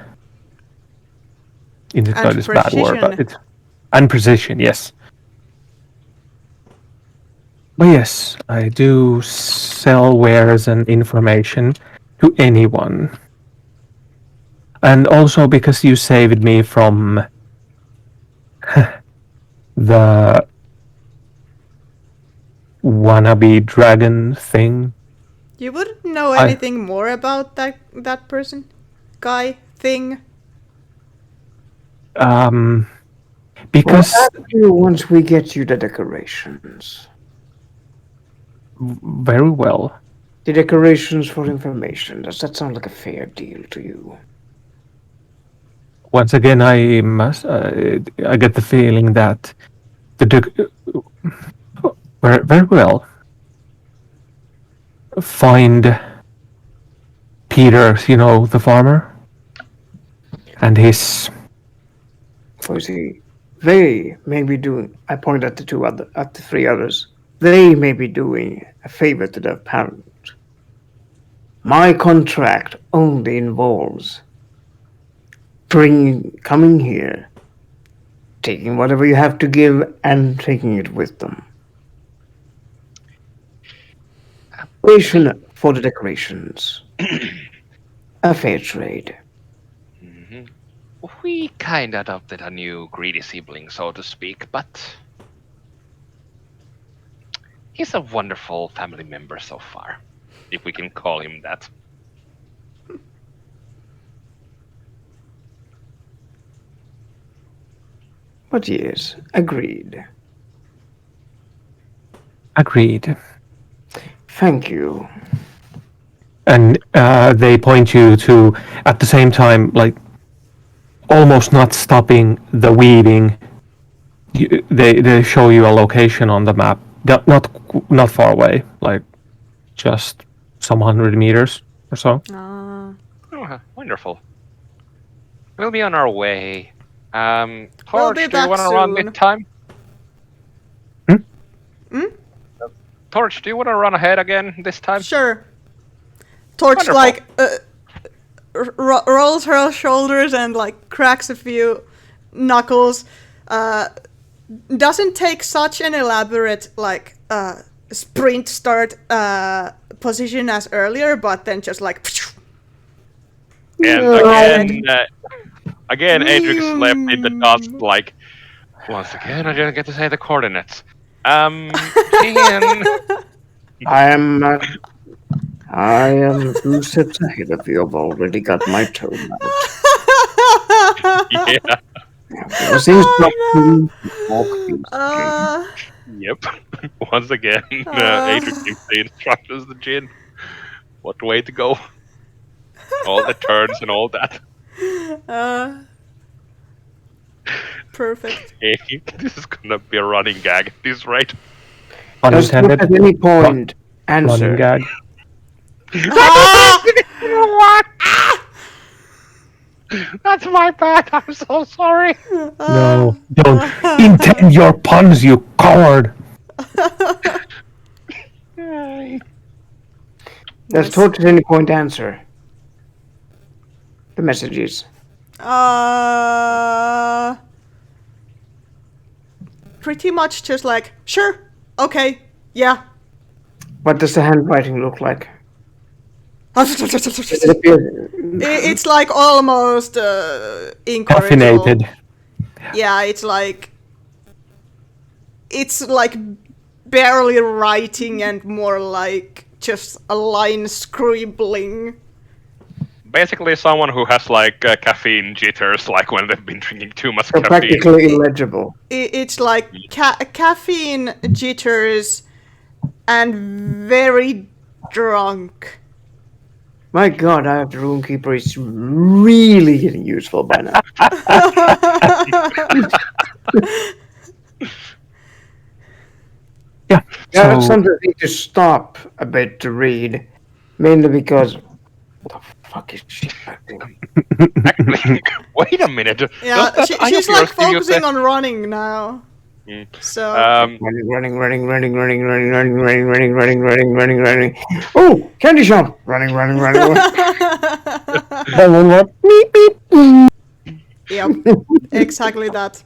Insectoid And is a bad word, but precision. it's and precision. Yes. But yes, I do sell wares and information to anyone. And also because you saved me from the wannabe dragon thing. You wouldn't know I- anything more about that person, guy, thing. We'll Because ask you once we get you the decorations. very well. The decorations for information. Does that sound like a fair deal to you? Once again, I get the feeling that very, very well. Find Peter, the farmer, and his. For you see, they may be doing. I point at the three others. They may be doing a favor to their parent. My contract only involves coming here, taking whatever you have to give, and taking it with them. Decoration for the decorations. A fair trade. We kind of adopted a new greedy sibling, so to speak, but he's a wonderful family member so far, if we can call him that. But yes, agreed. Agreed. Thank you. And they point you to, at the same time, like almost not stopping the weaving. They show you a location on the map, not far away, like just some 100 meters or so. Ah. Oh, wonderful. We'll be on our way. We'll Torch, be do you back want to run soon. this time? Hmm? Torch, do you want to run ahead again this time? Sure. Torch Wonderful. like rolls her shoulders and like cracks a few knuckles. Doesn't take such an elaborate like sprint start position as earlier, but then just like. And again, Adrix left in the dust, like, once again, I didn't get to say the coordinates. Ian, I am 2 steps ahead of you. I've already got my toe out. yeah, Those instructions walk these yep. Once again, Adrix gives the instructions to Jin. What way to go. All the turns and all that. Perfect. Hey, this is gonna be a running gag at this rate. Just not Unintended. at any point Running answer. gag. That's my bad. I'm so sorry. No, don't intend your puns, you coward. Does Torch at any point answer the messages? Pretty much just like, sure, okay, yeah. What does the handwriting look like? It's like almost incorrigible. Caffeinated. Yeah, it's like barely writing and more like just a line scribbling. Basically, someone who has like caffeine jitters, like when they've been drinking too much So caffeine. practically illegible. It's like caffeine jitters and very drunk. My God, I have the roomkeeper is really getting useful by now. Yeah. Yeah, So sometimes I need to stop a bit to read, mainly because what the fuck is she acting? Actually, wait a minute. Yeah, Does that eye she's of like yours give you focusing the- on running now. Mm. So Running. Oh, candy shop! Running. yep, exactly that.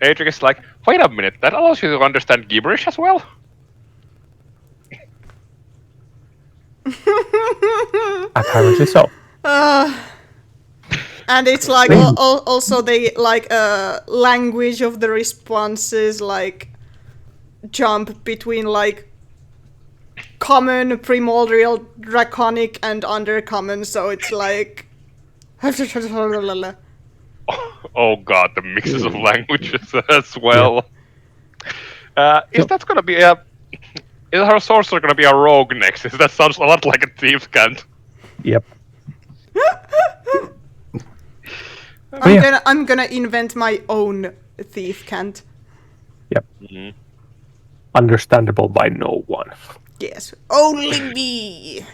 Adric is like, wait a minute, that allows you to understand gibberish as well? apparently so. And it's like also they like language of the responses like jump between like common, primordial, draconic, and undercommon. So it's like. Oh god, the mixes of languages as well. Is So- that gonna be a? Is our sorcerer gonna be a rogue next? That sounds a lot like a thief's cant. Yep. I'm yeah. gonna invent my own thief cant. Yep. Mhm. Understandable by no one. Yes, only me.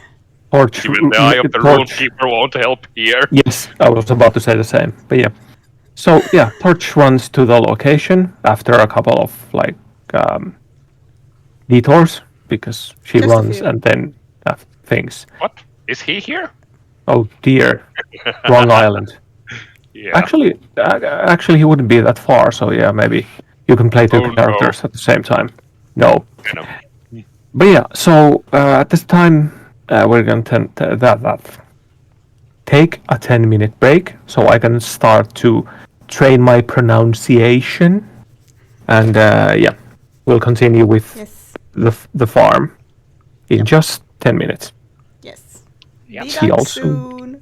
Torch. Even the eye of the Torch. runekeeper won't help here. Yes, I was about to say the same. But yeah. So yeah, Torch runs to the location after a couple of like detours because she Just a runs few. and then things. What? Is he here? Oh dear, wrong island. Yeah. Actually, he wouldn't be that far. So yeah, maybe you can play two Oh no. characters at the same time. No, Kind of. but yeah. So at this time, we're gonna take a 10-minute break so I can start to train my pronunciation, and yeah, we'll continue with Yes, the farm in just 10 minutes. yes. Yep. Be See back y'all soon. soon.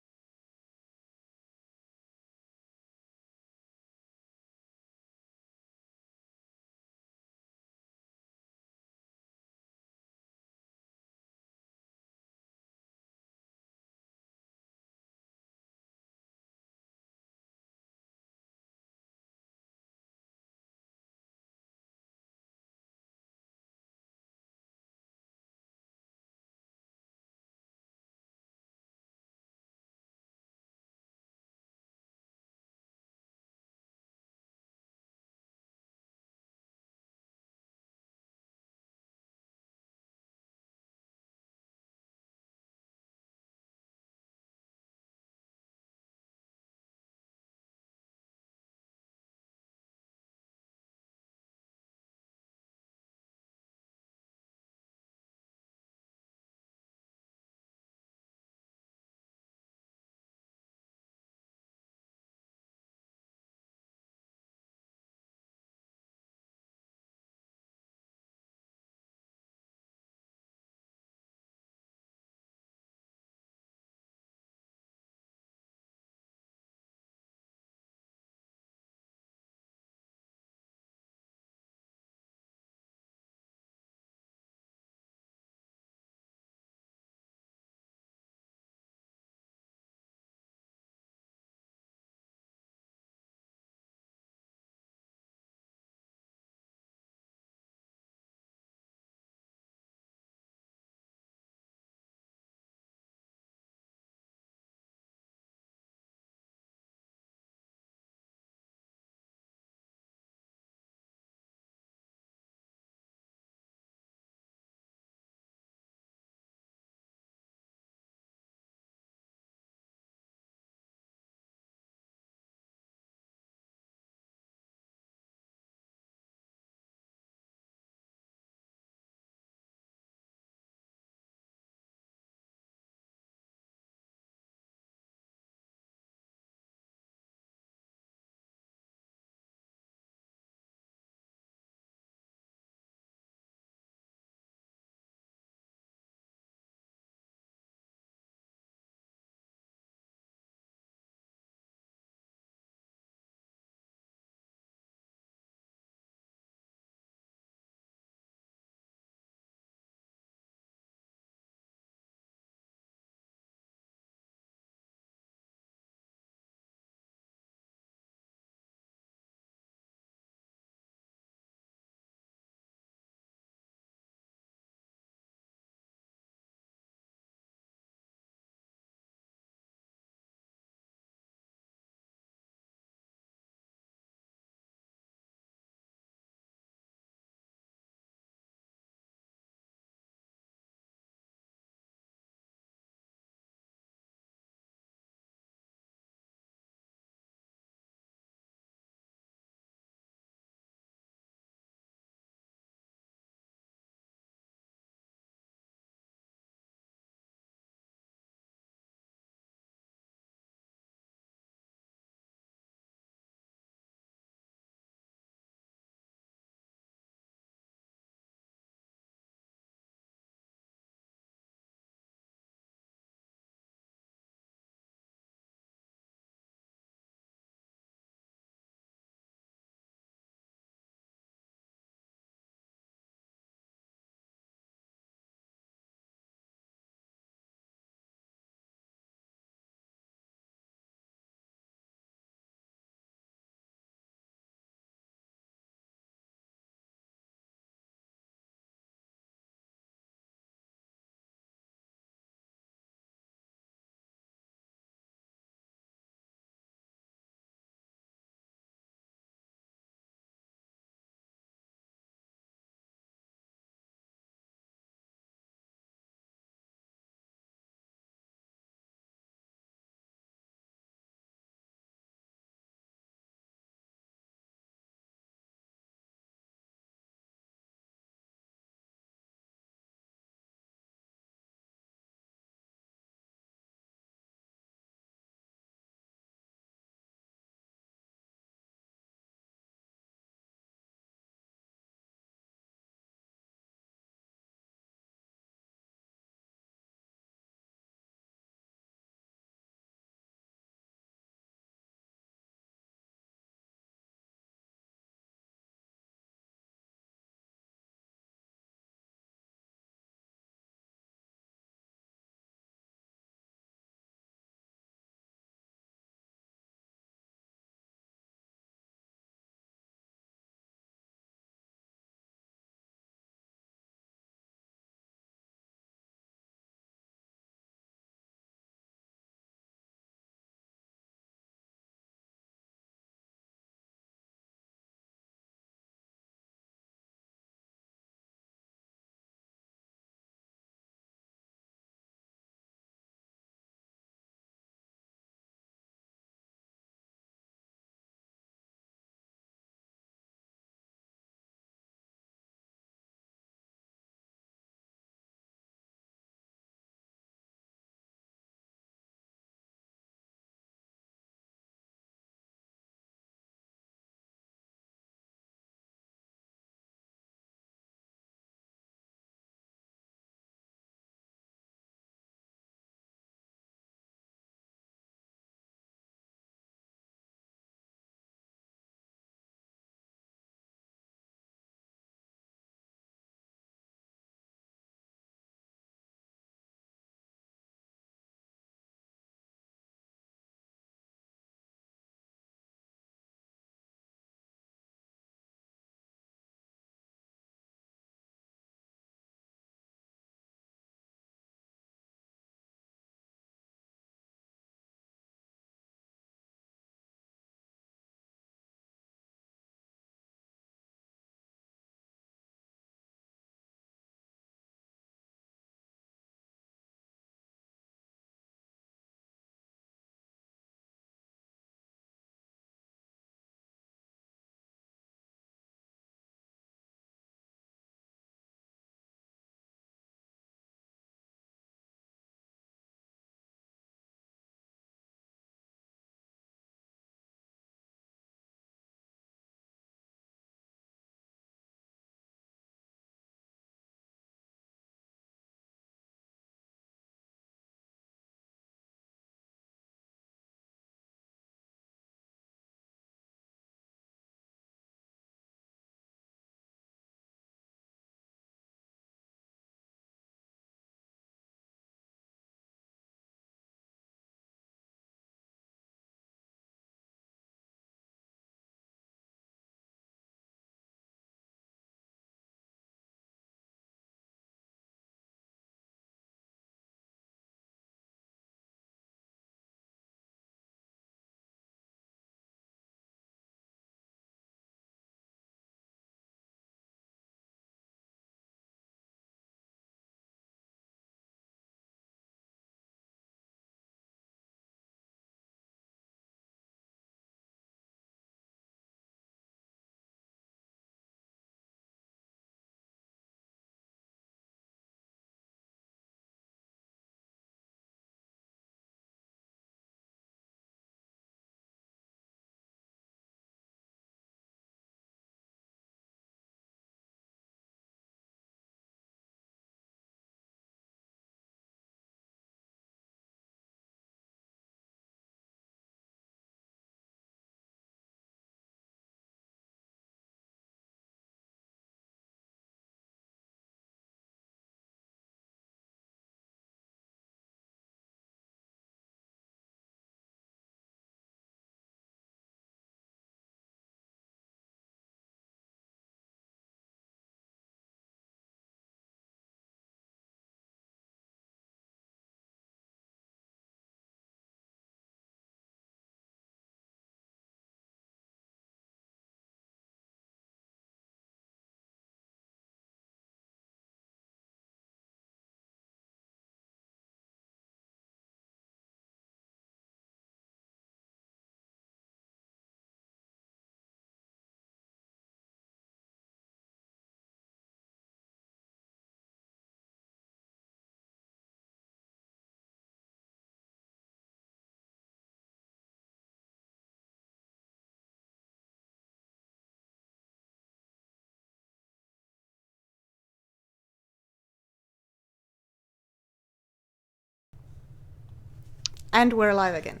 And we're alive again.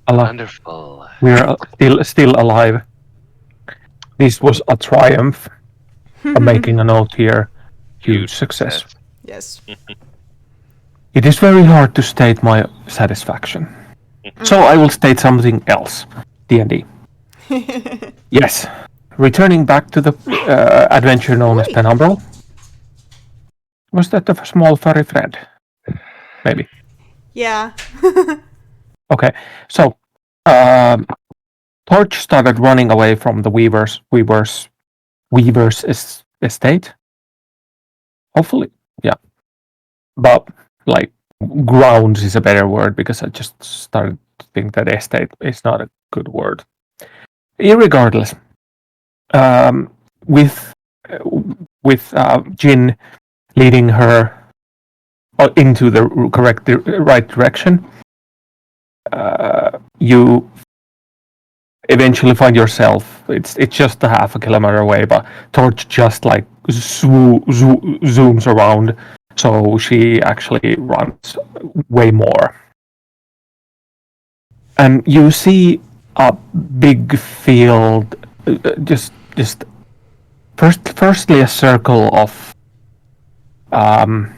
Wonderful. We're still alive. This was a triumph. I'm making a note here. Huge success. Yes. It is very hard to state my satisfaction. So I will state something else. D&D. Yes. Returning back to the adventure known as Penumbral. Was that a small furry friend? Maybe. Yeah. Okay. So, Torch started running away from the Weaver's estate. Hopefully, yeah. But like grounds is a better word because I just started to think that estate is not a good word. Irregardless, with Jin leading her into the right direction, you eventually find yourself. It's just a half a kilometer away, but Torch just like zooms around, so she actually runs way more. And you see a big field, just firstly a circle of a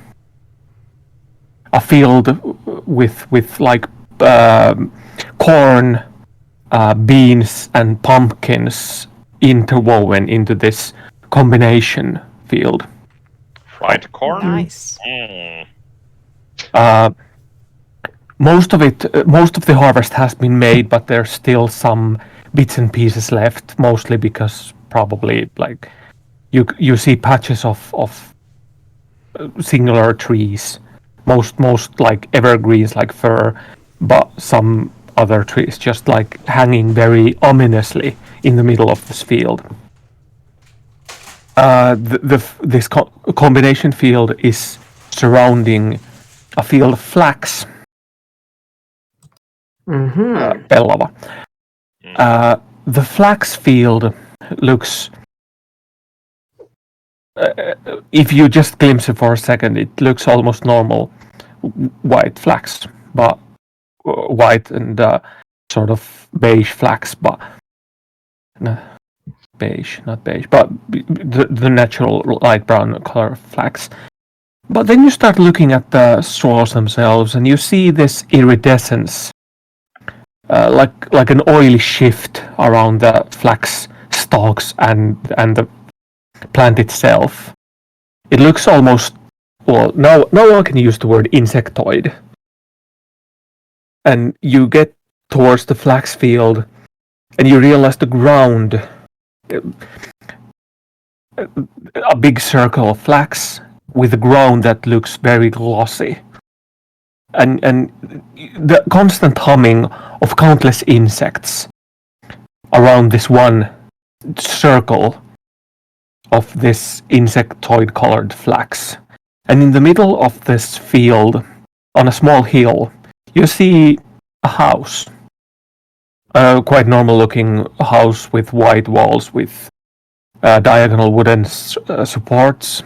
field with like corn, beans, and pumpkins interwoven into this combination field. Fried corn? Nice. Most of the harvest has been made, but there's still some bits and pieces left, mostly because probably like you see patches of singular trees, most like evergreens like fir, but some other trees just like hanging very ominously in the middle of this field. This combination field is surrounding a field of flax. Pellava. The flax field looks, if you just glimpse it for a second, it looks almost normal white flax, but white and sort of beige flax, but no, beige, not beige, but the natural light brown color flax. But then you start looking at the straws themselves, and you see this iridescence, like an oily shift around the flax stalks and the plant itself. It looks almost, well, now I can use the word insectoid. And you get towards the flax field, and you realize the ground, a big circle of flax with a ground that looks very glossy. And the constant humming of countless insects around this one circle of this insectoid colored flax. And in the middle of this field, on a small hill, you see a house. A quite normal looking house with white walls with diagonal wooden supports,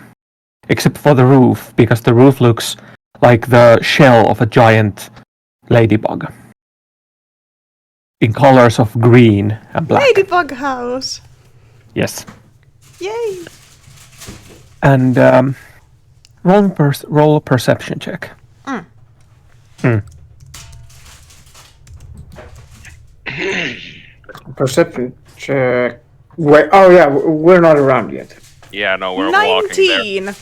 except for the roof, because the roof looks like the shell of a giant ladybug in colors of green and black. Ladybug house. Yes. Yay. And roll a perception check. Perception check. Wait, oh yeah, we're not around yet. Yeah, no, we're walking there. 19.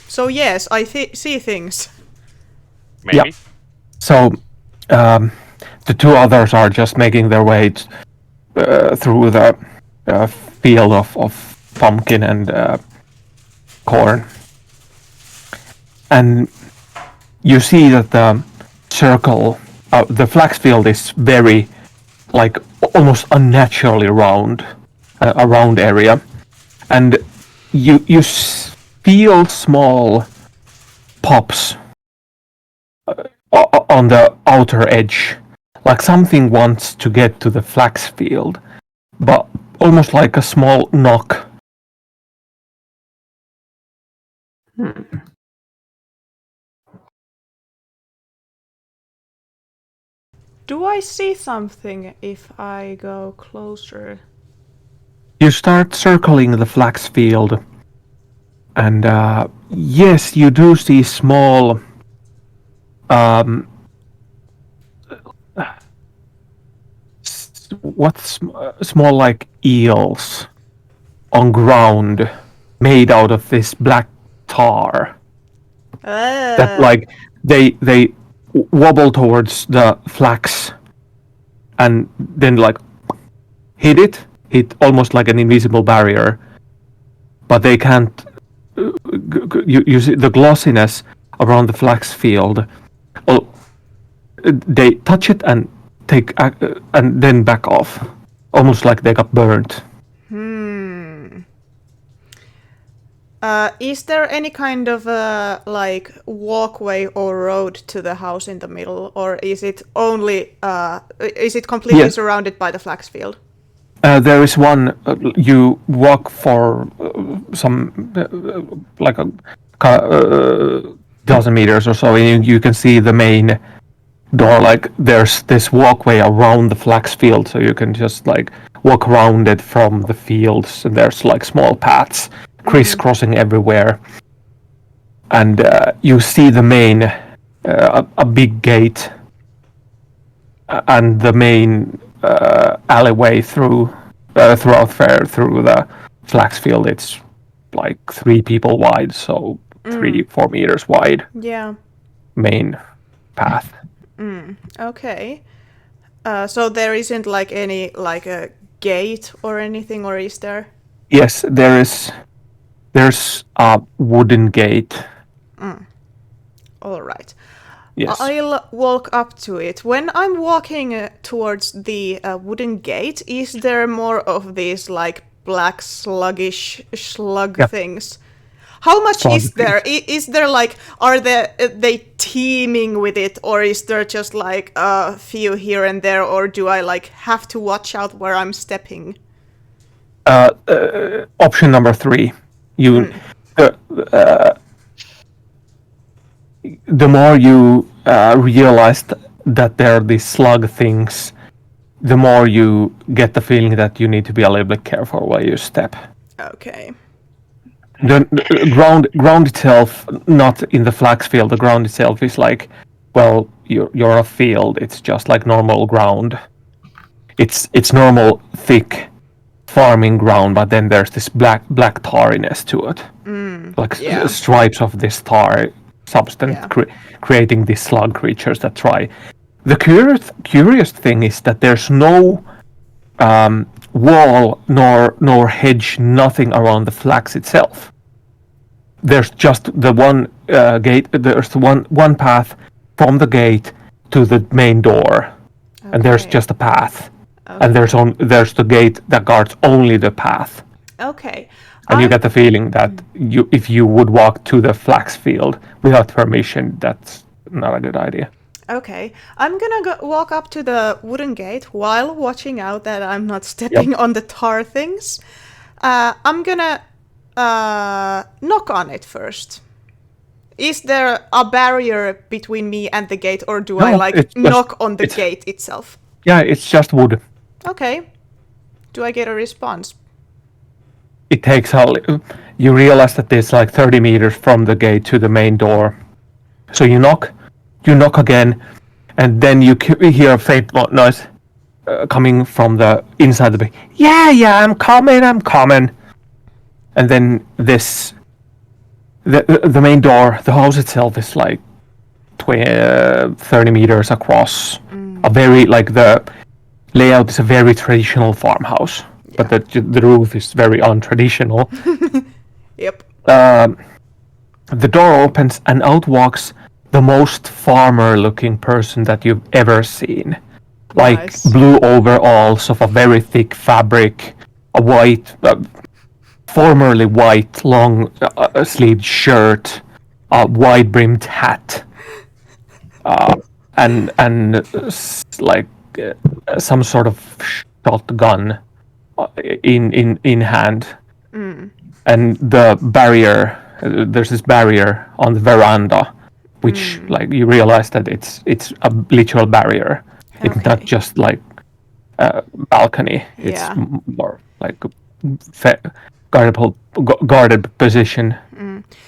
So yes, I see things. Maybe. Yeah. So the two others are just making their way through the field of pumpkin and corn. And you see that the circle, the flax field is very, like, almost unnaturally round, a round area. And you feel small pops on the outer edge, like something wants to get to the flax field, but almost like a small knock. Do I see something if I go closer? You start circling the flax field, and yes, you do see small, small like eels on ground made out of this black tar that like they wobble towards the flax and then like hit almost like an invisible barrier, but they can't. You see the glossiness around the flax field. Oh, they touch it and take and then back off, almost like they got burnt. Is there any kind of like walkway or road to the house in the middle, or is it only is it completely Yes. surrounded by the flax field? There is one. You walk for some like a dozen meters or so, and you can see the main door. Like there's this walkway around the flax field, so you can just like walk around it from the fields. And there's like small paths crisscrossing everywhere, and you see the main a big gate and the main alleyway throughout through the flax field. It's like 3 people wide, so 3-4 meters wide Yeah. main path. Okay. So there isn't like any like a gate or anything, or is there? Yes, there's a wooden gate. All right. Yes. I'll walk up to it. When I'm walking towards the wooden gate, is there more of these like black sluggish slug Yeah. things? How much Slug is there? Is there like, are they teeming with it, or is there just like a few here and there, or do I like have to watch out where I'm stepping? Option number 3. You the more you realize that there are these slug things, the more you get the feeling that you need to be a little bit careful where you step. Okay. The ground itself, not in the flax field. The ground itself is like, well, you're a field. It's just like normal ground. It's normal thick farming ground, but then there's this black tariness to it, like yeah. stripes of this tar substance, Yeah. creating these slug creatures that try. The curious thing is that there's no wall nor hedge, nothing around the flax itself. There's just the one gate. There's the one path from the gate to the main door, and there's Okay. just a path. And there's the gate that guards only the path. Okay. And you I'm- get the feeling that if you would walk to the flax field without permission, that's not a good idea. Okay, I'm gonna walk up to the wooden gate while watching out that I'm not stepping on the tar things. I'm gonna knock on it first. Is there a barrier between me and the gate, or do I No, like it's just- knock on the it's- gate itself? Yeah, it's just wood. Okay. Do I get a response? It takes you realize that there's like 30 meters from the gate to the main door. So you knock again, and then you hear a faint noise coming from the inside the bay. Yeah, I'm coming. And then the main door, the house itself is like 30 meters across. A very like the layout is a very traditional farmhouse, but the roof is very untraditional. Yep. The door opens and out walks the most farmer-looking person that you've ever seen. Like Nice. blue overalls of a very thick fabric, a white, formerly white long-sleeved shirt, a wide-brimmed hat, and some sort of shotgun in hand. And the barrier, there's this barrier on the veranda, which like you realize that it's a literal barrier. It's not Okay. just like a balcony. It's Yeah. more like a guarded position.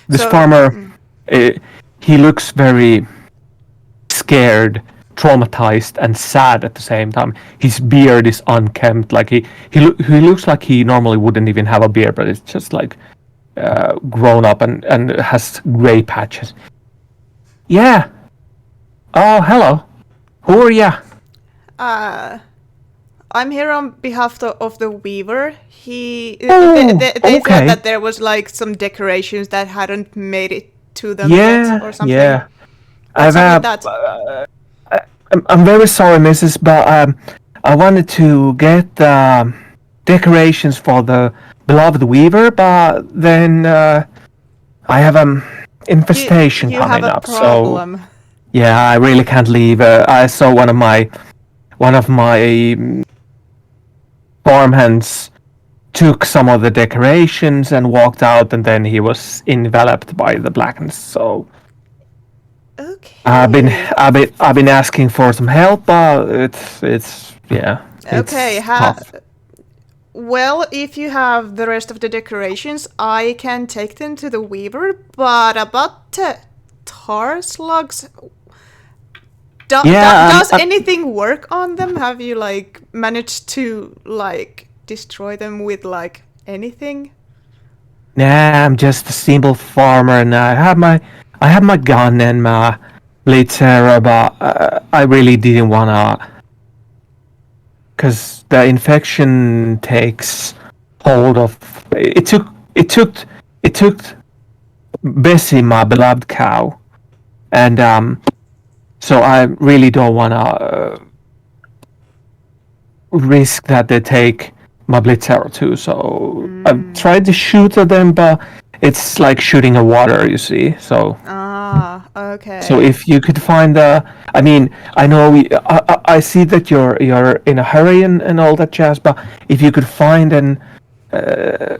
This So, farmer, he looks very scared, traumatized, and sad at the same time. His beard is unkempt. Like he looks like he normally wouldn't even have a beard, but it's just like grown up and has gray patches. Yeah. Oh, hello. Who are ya? I'm here on behalf of the Weaver. He Oh, they thought okay. that there was like some decorations that hadn't made it to them yet or something. Yeah. What's I've up with that? I'm very sorry, Mrs., but I wanted to get decorations for the beloved Weaver, but then I have infestation You have coming a up, so problem. yeah, I really can't leave. I saw one of my farmhands took some of the decorations and walked out, and then he was enveloped by the blackness. So Okay. I've been asking for some help, but it's Okay. it's tough. Well, if you have the rest of the decorations, I can take them to the Weaver. But about tar slugs, Yeah, does anything work on them? Have you like managed to like destroy them with like anything? nah, I'm just a simple farmer, and I have my gun and my blitzer, but I really didn't wanna, cause the infection takes hold of. It took Bessie, my beloved cow, and so I really don't wanna risk that they take my blitzer too. So I've tried to shoot at them, but it's like shooting a water, you see. So Ah, okay. so if you could find I mean, I know I see that you're in a hurry and all that jazz, but if you could find and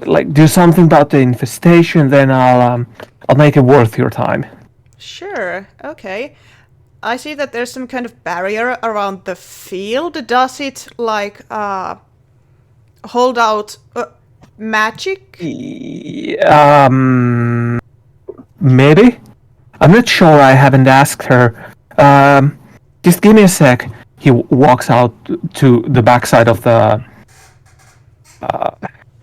like do something about the infestation, then I'll make it worth your time. Sure, okay. I see that there's some kind of barrier around the field. Does it like hold out magic? Maybe. I'm not sure. I haven't asked her. Just give me a sec. He walks out to the backside of the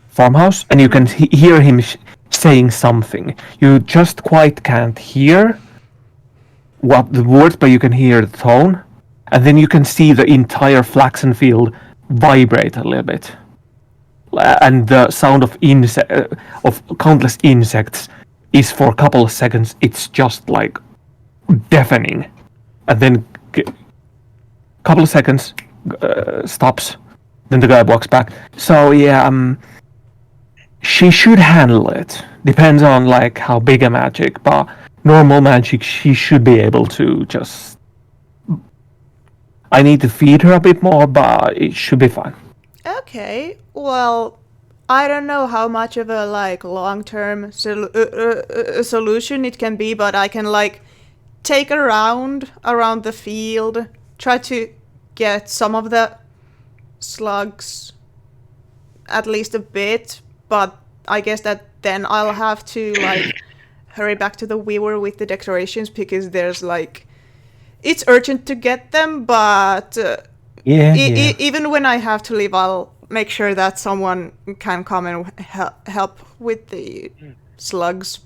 farmhouse, and you can hear him saying something. You just quite can't hear what the words, but you can hear the tone, and then you can see the entire flaxen field vibrate a little bit, and the sound of of countless insects is for a couple of seconds. It's just like deafening, and then couple of seconds stops. Then the guy walks back. So yeah, she should handle it. Depends on like how big a magic, but normal magic she should be able to just. I need to feed her a bit more, but it should be fine. Okay, well, I don't know how much of a like long-term solution it can be, but I can like take around the field, try to get some of the slugs at least a bit, but I guess that then I'll have to like hurry back to the Weaver with the decorations because there's like it's urgent to get them, but Yeah, even when I have to leave, I'll make sure that someone can come and help with the slugs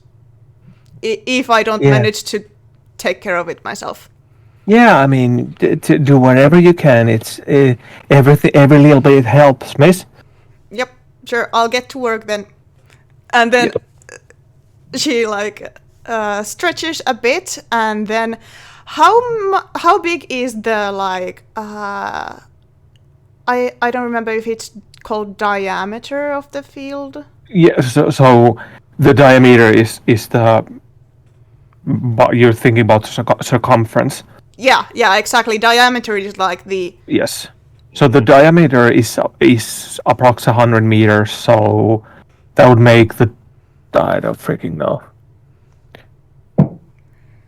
if I don't Yeah. manage to take care of it myself. Yeah, I mean, to do whatever you can. It's everything. Every little bit helps, miss. Yep, sure, I'll get to work then. And then Yep. she like stretches a bit, and then how big is the like I don't remember if it's called diameter of the field. Yeah. So the diameter is the. But you're thinking about circumference. Yeah, exactly. Diameter is like the Yes. So the diameter is approx 100 meters. So that would make the. I don't freaking know.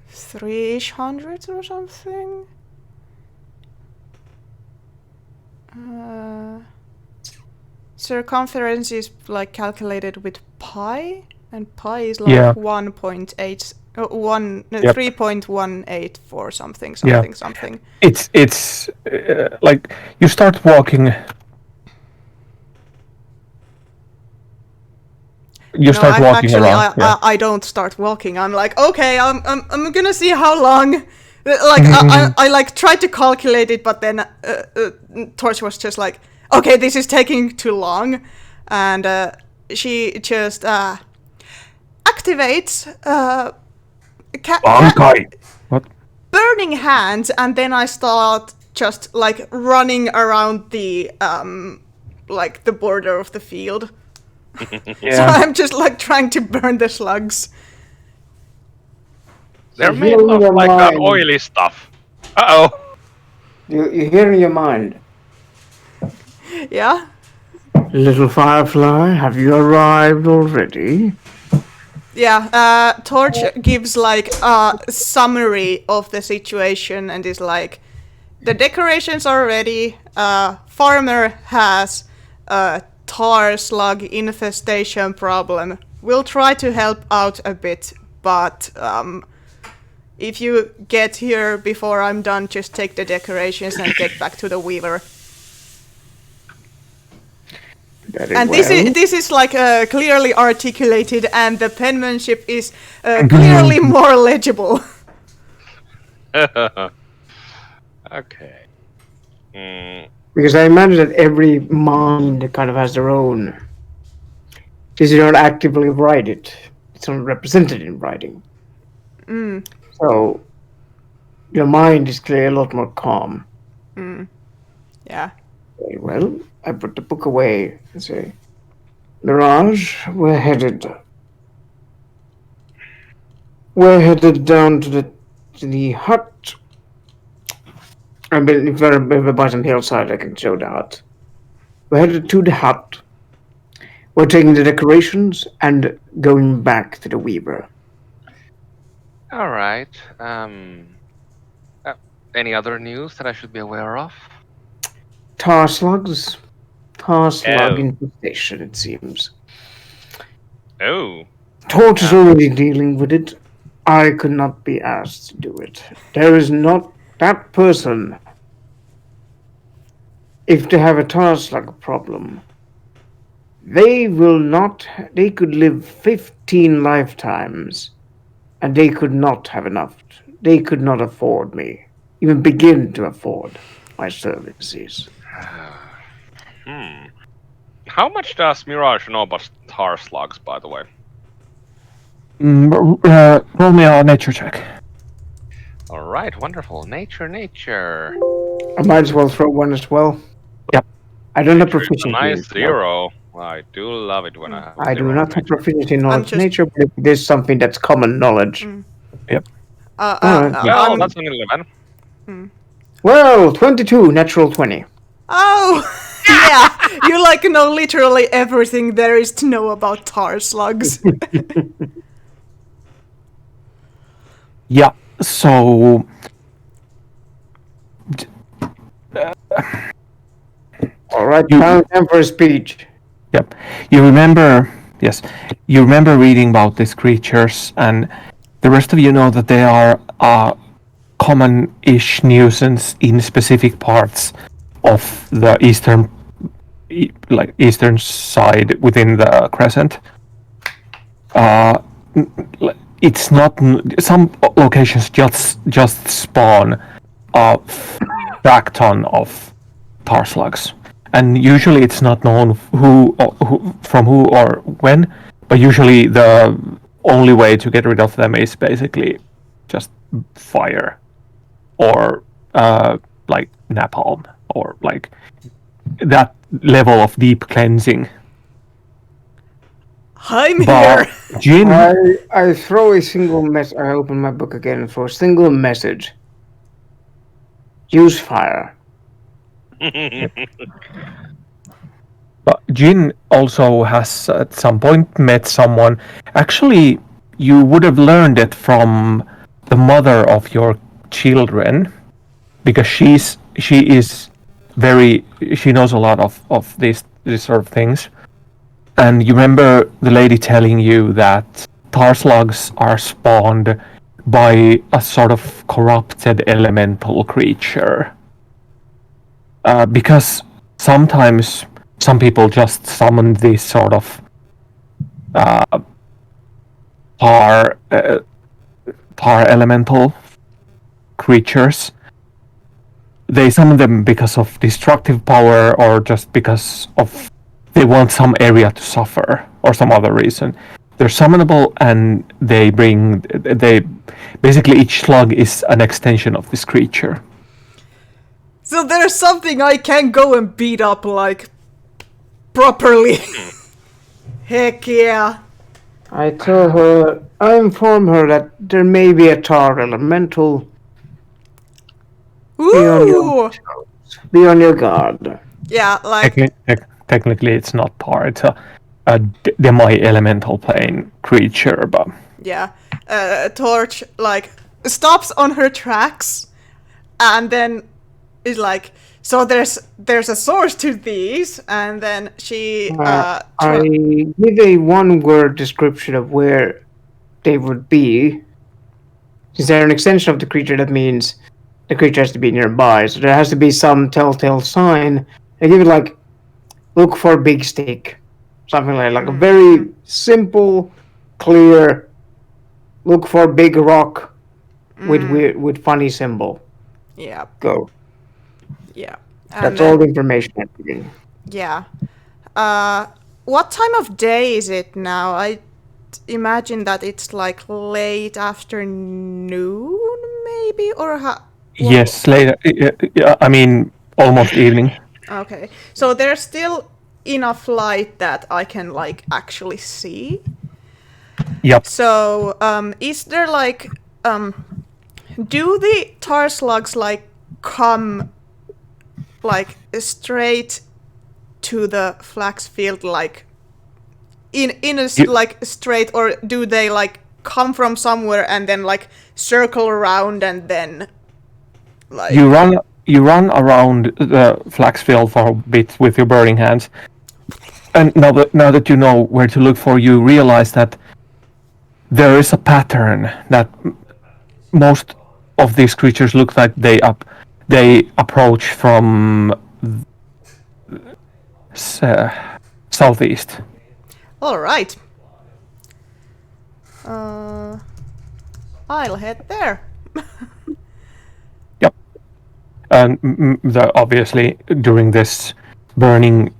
300 or something. Circumference is like calculated with pi, and pi is like Yeah. 1.8, 3.184 something. It's like you start walking. You start walking actually, around. I don't start walking. I'm like, okay, I'm gonna see how long. Like I like tried to calculate it, but then Torch was just like, okay, this is taking too long, and she just activates What? burning hands, and then I start just like running around the like the border of the field. So I'm just like trying to burn the slugs. They're So made here in of your like mind- oily stuff. Uh-oh. You hear in your mind, Yeah. little firefly, have you arrived already? Yeah, Torch gives like a summary of the situation and is like, the decorations are ready. Farmer has a tar slug infestation problem. We'll try to help out a bit, but if you get here before I'm done, just take the decorations and get back to the weaver. Very And well. this is like clearly articulated, and the penmanship is clearly more legible. Okay. Because I imagine that every mind kind of has their own. Because you don't actively write it, it's not represented in writing. So your mind is clearly a lot more calm. Yeah. Very well. I put the book away and say, Mirage, we're headed down to the hut. I mean, if we're by some hillside, I can show the hut. We're headed to the hut. We're taking the decorations and going back to the Weaver. All right. Any other news that I should be aware of? Tar slugs. Tar slug Oh. infestation, it seems. Oh. Torch is already dealing with it. I could not be asked to do it. There is not that person. If they have a tar slug problem, they could live 15 lifetimes, and they could not have enough. They could not afford me, even begin to afford my services. How much does Mirage know about tar slugs, by the way? Roll me a nature check. All right, wonderful. Nature. I might as well throw one as well. Yep. I don't have Nature is a proficiency. in nice zero. I do love it when I have a I do zero in not have nature. proficiency in knowledge just- nature, but it is something that's common knowledge. Yep. Well, that's an 11. Well, 22, natural 20. Oh, yeah. You like know literally everything there is to know about tar slugs. Yeah. So All right, You- time for a speech. Yep. You remember reading about these creatures, and the rest of you know that they are a common-ish nuisance in specific parts of the eastern side within the crescent. It's not some locations just spawn a fracton of tar slugs. And usually it's not known who from who or when, but usually the only way to get rid of them is basically just fire, or like napalm, or like that level of deep cleansing. I'm But here. Jin, I throw a single message. I open my book again and throw a single message. Use fire. but Jin also has at some point met someone. Actually, you would have learned it from the mother of your children, because she is she knows a lot of these sort of things. And you remember the lady telling you that tar slugs are spawned by a sort of corrupted elemental creature. Because sometimes some people just summon these sort of tar elemental creatures. They summon them because of destructive power or just because of they want some area to suffer or some other reason. They're summonable and they basically each slug is an extension of this creature. So there's something I can go and beat up, like, properly. Heck yeah. I inform her that there may be a tar elemental. Ooh! Be on your guard. Yeah, like, Technically, it's not tar. It's a demi-elemental plane creature, but yeah. Torch, like, stops on her tracks, and then is like, so there's a source to these, and then she I give a one-word description of where they would be. Since they're an extension of the creature, that means the creature has to be nearby. So there has to be some telltale sign. I give it like, look for big stick. Something like a very simple, clear, look for big rock with funny symbol. yeah, Go. yeah. That's all the information I'm giving. Yeah. What time of day is it now? I imagine that it's like late afternoon, maybe, or yes, later. I mean, almost evening. Okay, so there's still enough light that I can like actually see. Yep. So, is there like, do the tar slugs like come like straight to the flax field, like in a like straight, or do they like come from somewhere and then like circle around and then like You run around the flax field for a bit with your burning hands, and now that you know where to look for, you realize that there is a pattern that most of these creatures look like they approach from southeast. all right. I'll head there. Yep. And obviously during this burning,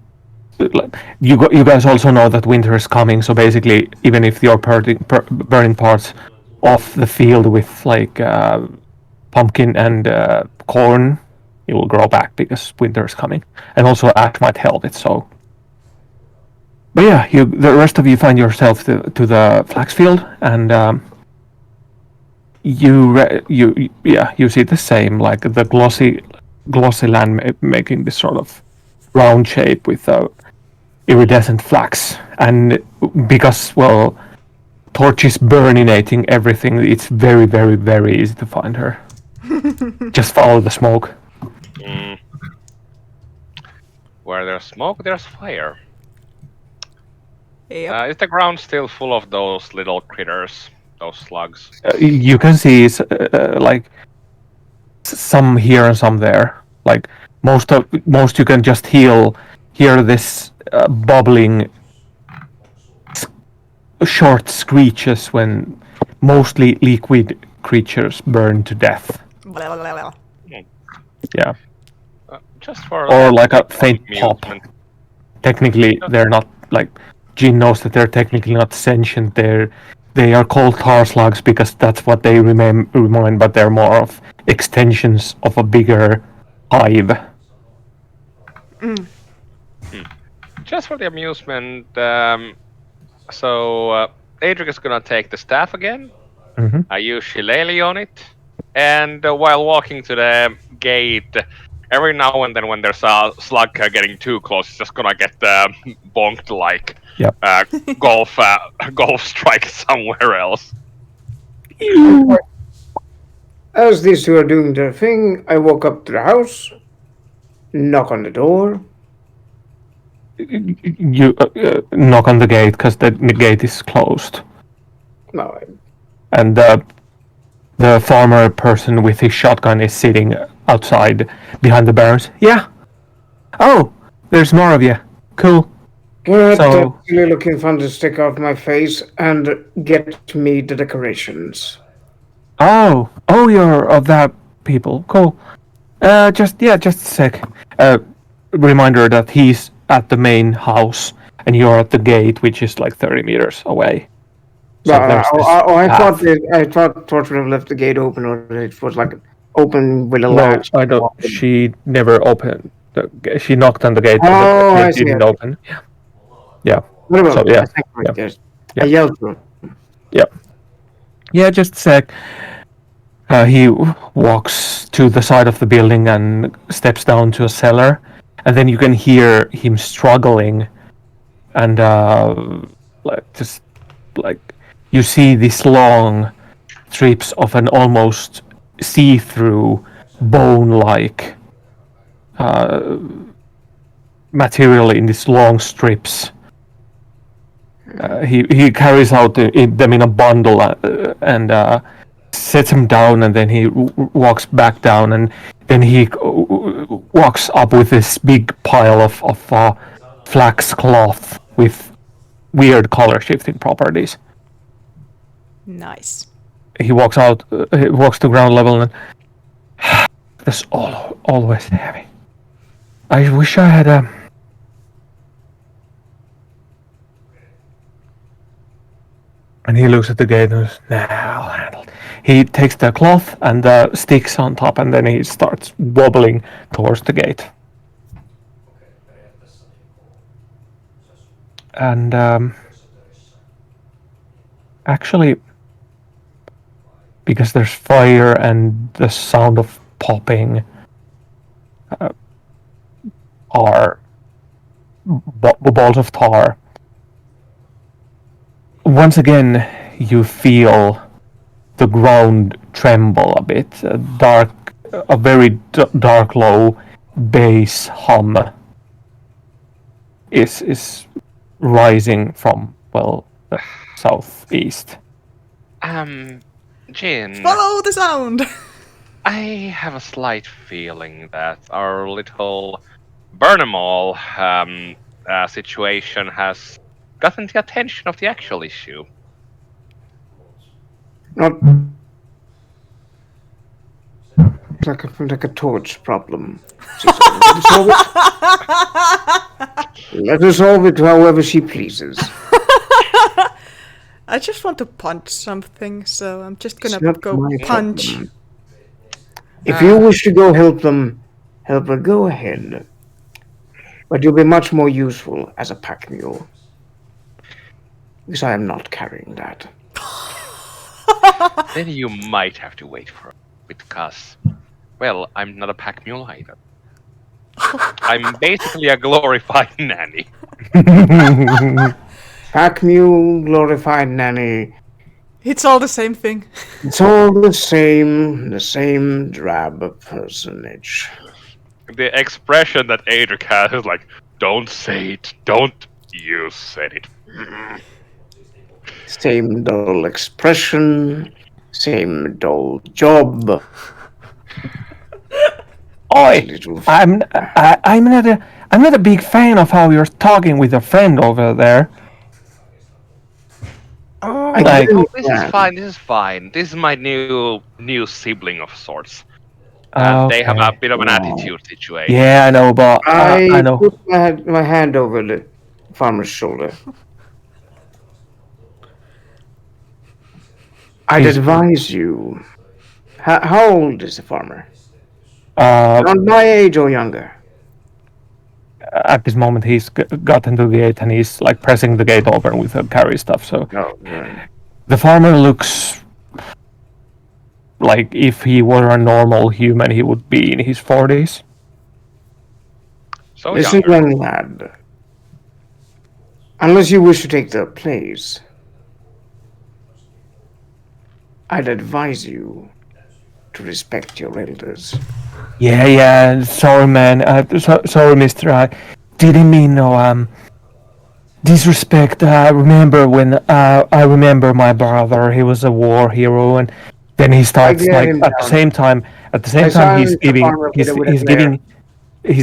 you guys also know that winter is coming. So basically, even if you're burning parts of the field with like pumpkin and corn, it will grow back because winter is coming, and also ash might help it. So, but yeah, the rest of you find yourself to the flax field, and you see the same, like the glossy land making this sort of round shape with iridescent flax, and because Torch is burninating everything, it's very, very, very easy to find her. Just follow the smoke. Where there's smoke, there's fire. Yep. Is the ground still full of those little critters, those slugs? You can see like some here and some there. Like most you can just hear this bubbling short screeches when mostly liquid creatures burn to death. Yeah. Just for Or like a faint pop. amusement. Technically, they're not like Jin knows that they're technically not sentient. They are called tar slugs because that's what they remind, but they're more of extensions of a bigger hive. Just for the amusement, so Adric is gonna take the staff again. I use Shillelagh on it, and while walking to the gate, every now and then when there's a slug getting too close, it's just gonna get bonked like golf strike somewhere else. As these two are doing their thing, I walk up to the house, knock on the door. You knock on the gate because the gate is closed, No, and the farmer person with his shotgun is sitting outside behind the barrels. Yeah. Oh, there's more of you. Cool. get that So, silly looking thunder stick off my face and get me the decorations. oh, you're of that people. Cool. Just a sec. Reminder that he's at the main house and you're at the gate, which is like 30 meters away. So there's this I path. thought Torch would have left the gate open, or it was like open with a No, latch. I don't. She never opened. She knocked on the gate, but Oh, the I gate see. didn't open. Yeah. What So about yeah, I think right yeah, there. yeah. I yelled to him. Yeah, just a sec. He walks to the side of the building and steps down to a cellar, and then you can hear him struggling, and like you see these long strips of an almost see-through bone-like material in these long strips. He carries out them in a bundle and sets them down, and then he walks back down, and then he walks up with this big pile of flax cloth with weird color shifting properties. Nice. He walks out. He walks to ground level, and that's always heavy. I wish I had a. And he looks at the gate and goes, "Nah, I'll handle it." He takes the cloth and the sticks on top, and then he starts wobbling towards the gate. And actually, because there's fire and the sound of popping are balls of tar. Once again, you feel the ground tremble a bit. A very dark, low bass hum is rising from the southeast. Jin, Follow the sound! I have a slight feeling that our little Burnham situation has gotten the attention of the actual issue. Not like a torch problem. Let her solve it however she pleases. I just want to punch something, so I'm just It's gonna not go my punch. problem. If you wish to go help her, go ahead. But you'll be much more useful as a pack mule. Because I am not carrying that. Then you might have to wait for it, because, well, I'm not a pack mule either. I'm basically a glorified nanny. Pack mule, glorified nanny. It's all the same thing. It's all the same drab personage. The expression that Adric has is like, don't say it, don't you say it. Same dull expression, same dull job. Oi! Little I'm not a big fan of how you're talking with your friend over there. I Like, get Oh, this is that. fine, this is fine. This is my new sibling of sorts. And they have a okay. bit of an attitude situation. Yeah, I know, but I I know. put my hand over the farmer's shoulder. I'd He's- advise you. How old is the farmer? Uh, Around my age or younger? at this moment, he's gotten to the gate and he's like pressing the gate open with the carry stuff. So No. the farmer looks like if he were a normal human, he would be in his 40s. So Listen, younger. young lad. Unless you wish to take their place, I'd advise you to respect your elders. Yeah. Sorry, man. Sorry, Mister. I didn't mean no disrespect. Remember when I remember my brother. He was a war hero, and then he I starts glared like him at the down. same time. At the I same time, saw him he's with the giving farmer he's with a he's glare.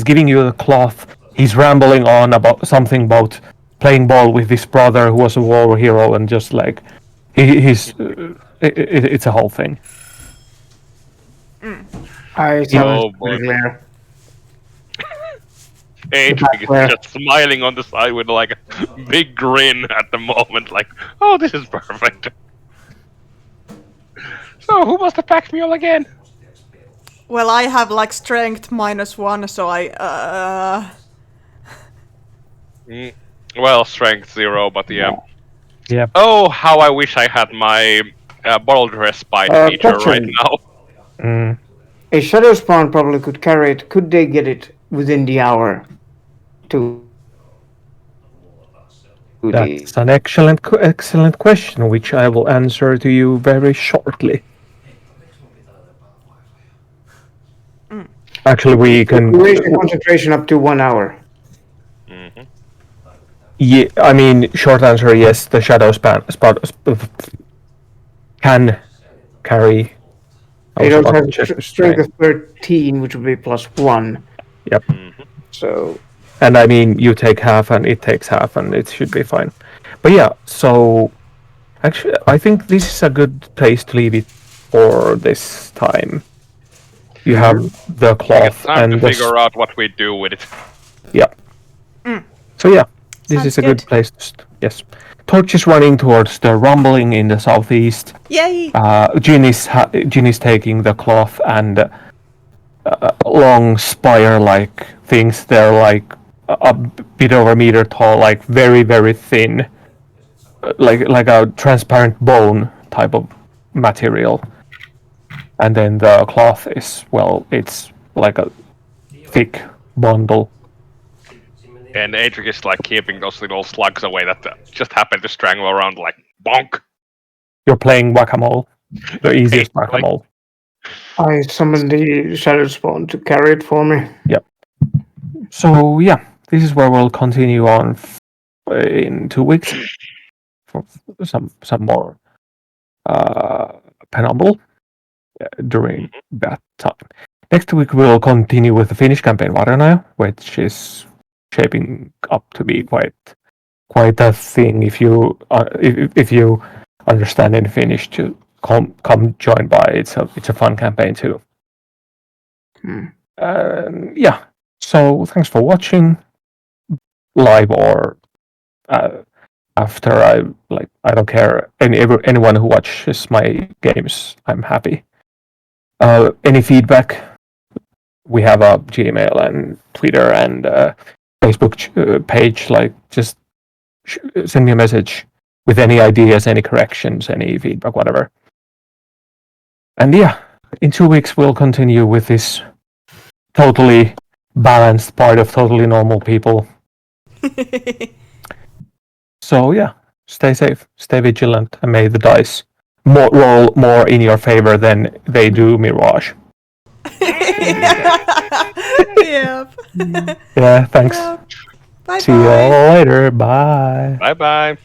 giving you the cloth. He's rambling on about something about playing ball with his brother who was a war hero, and just like it's a whole thing. I He, saw him Oh with boy. a glare. Adric is Glare. just smiling on the side with like a big grin at the moment, like, oh, this is perfect. So, who was the pack mule again? Well, I have like strength -1, so I Mm, well, strength 0, but yeah. yeah. Oh, how I wish I had my bottled respite feature right Question. now. Mm. A shadow spawn probably could carry it. Could they get it within the hour? 2D. That's an excellent question, which I will answer to you very shortly. Actually, we can. Duration concentration up to 1 hour. Hmm. Yeah, I mean, short answer yes. The shadow can carry. I It was also about has to check the strength strength. of 13, which would be +1. Yep. Hmm. So And I mean, you take half, and it takes half, and it should be fine. But yeah, so actually, I think this is a good place to leave it for this time. You have the I think it's cloth time to and the figure out what we do with it. yeah. So yeah, this Sounds is a good good. place to yes. Torch is running towards the rumbling in the southeast. yay! Jin is taking the cloth and long spire-like things. They're like a bit over a meter tall, like very thin, like a transparent bone type of material. And then the cloth is it's like a thick bundle. And Adric is like keeping those little slugs away that just happen to strangle around, like, bonk! You're playing whack-a-mole, the easiest Basically. whack-a-mole. I summoned the shadow spawn to carry it for me. Yep. So yeah, this is where we'll continue on in 2 weeks for some more Penumbral during that time. Next week we'll continue with the Finnish campaign Varjonaja, which is shaping up to be quite a thing if you understand in Finnish to come join by. It's a fun campaign too. Yeah. So thanks for watching live or after. I don't care. Anyone who watches my games, I'm happy. Any feedback? We have a Gmail and Twitter and Facebook page. Like, just send me a message with any ideas, any corrections, any feedback, whatever. And yeah, in 2 weeks we'll continue with this totally balanced part of totally normal people. So yeah, stay safe, stay vigilant, and may the dice roll more in your favor than they do Mirage. Yep. Yeah, thanks. Yep. Bye See you bye. all later. Bye. Bye bye.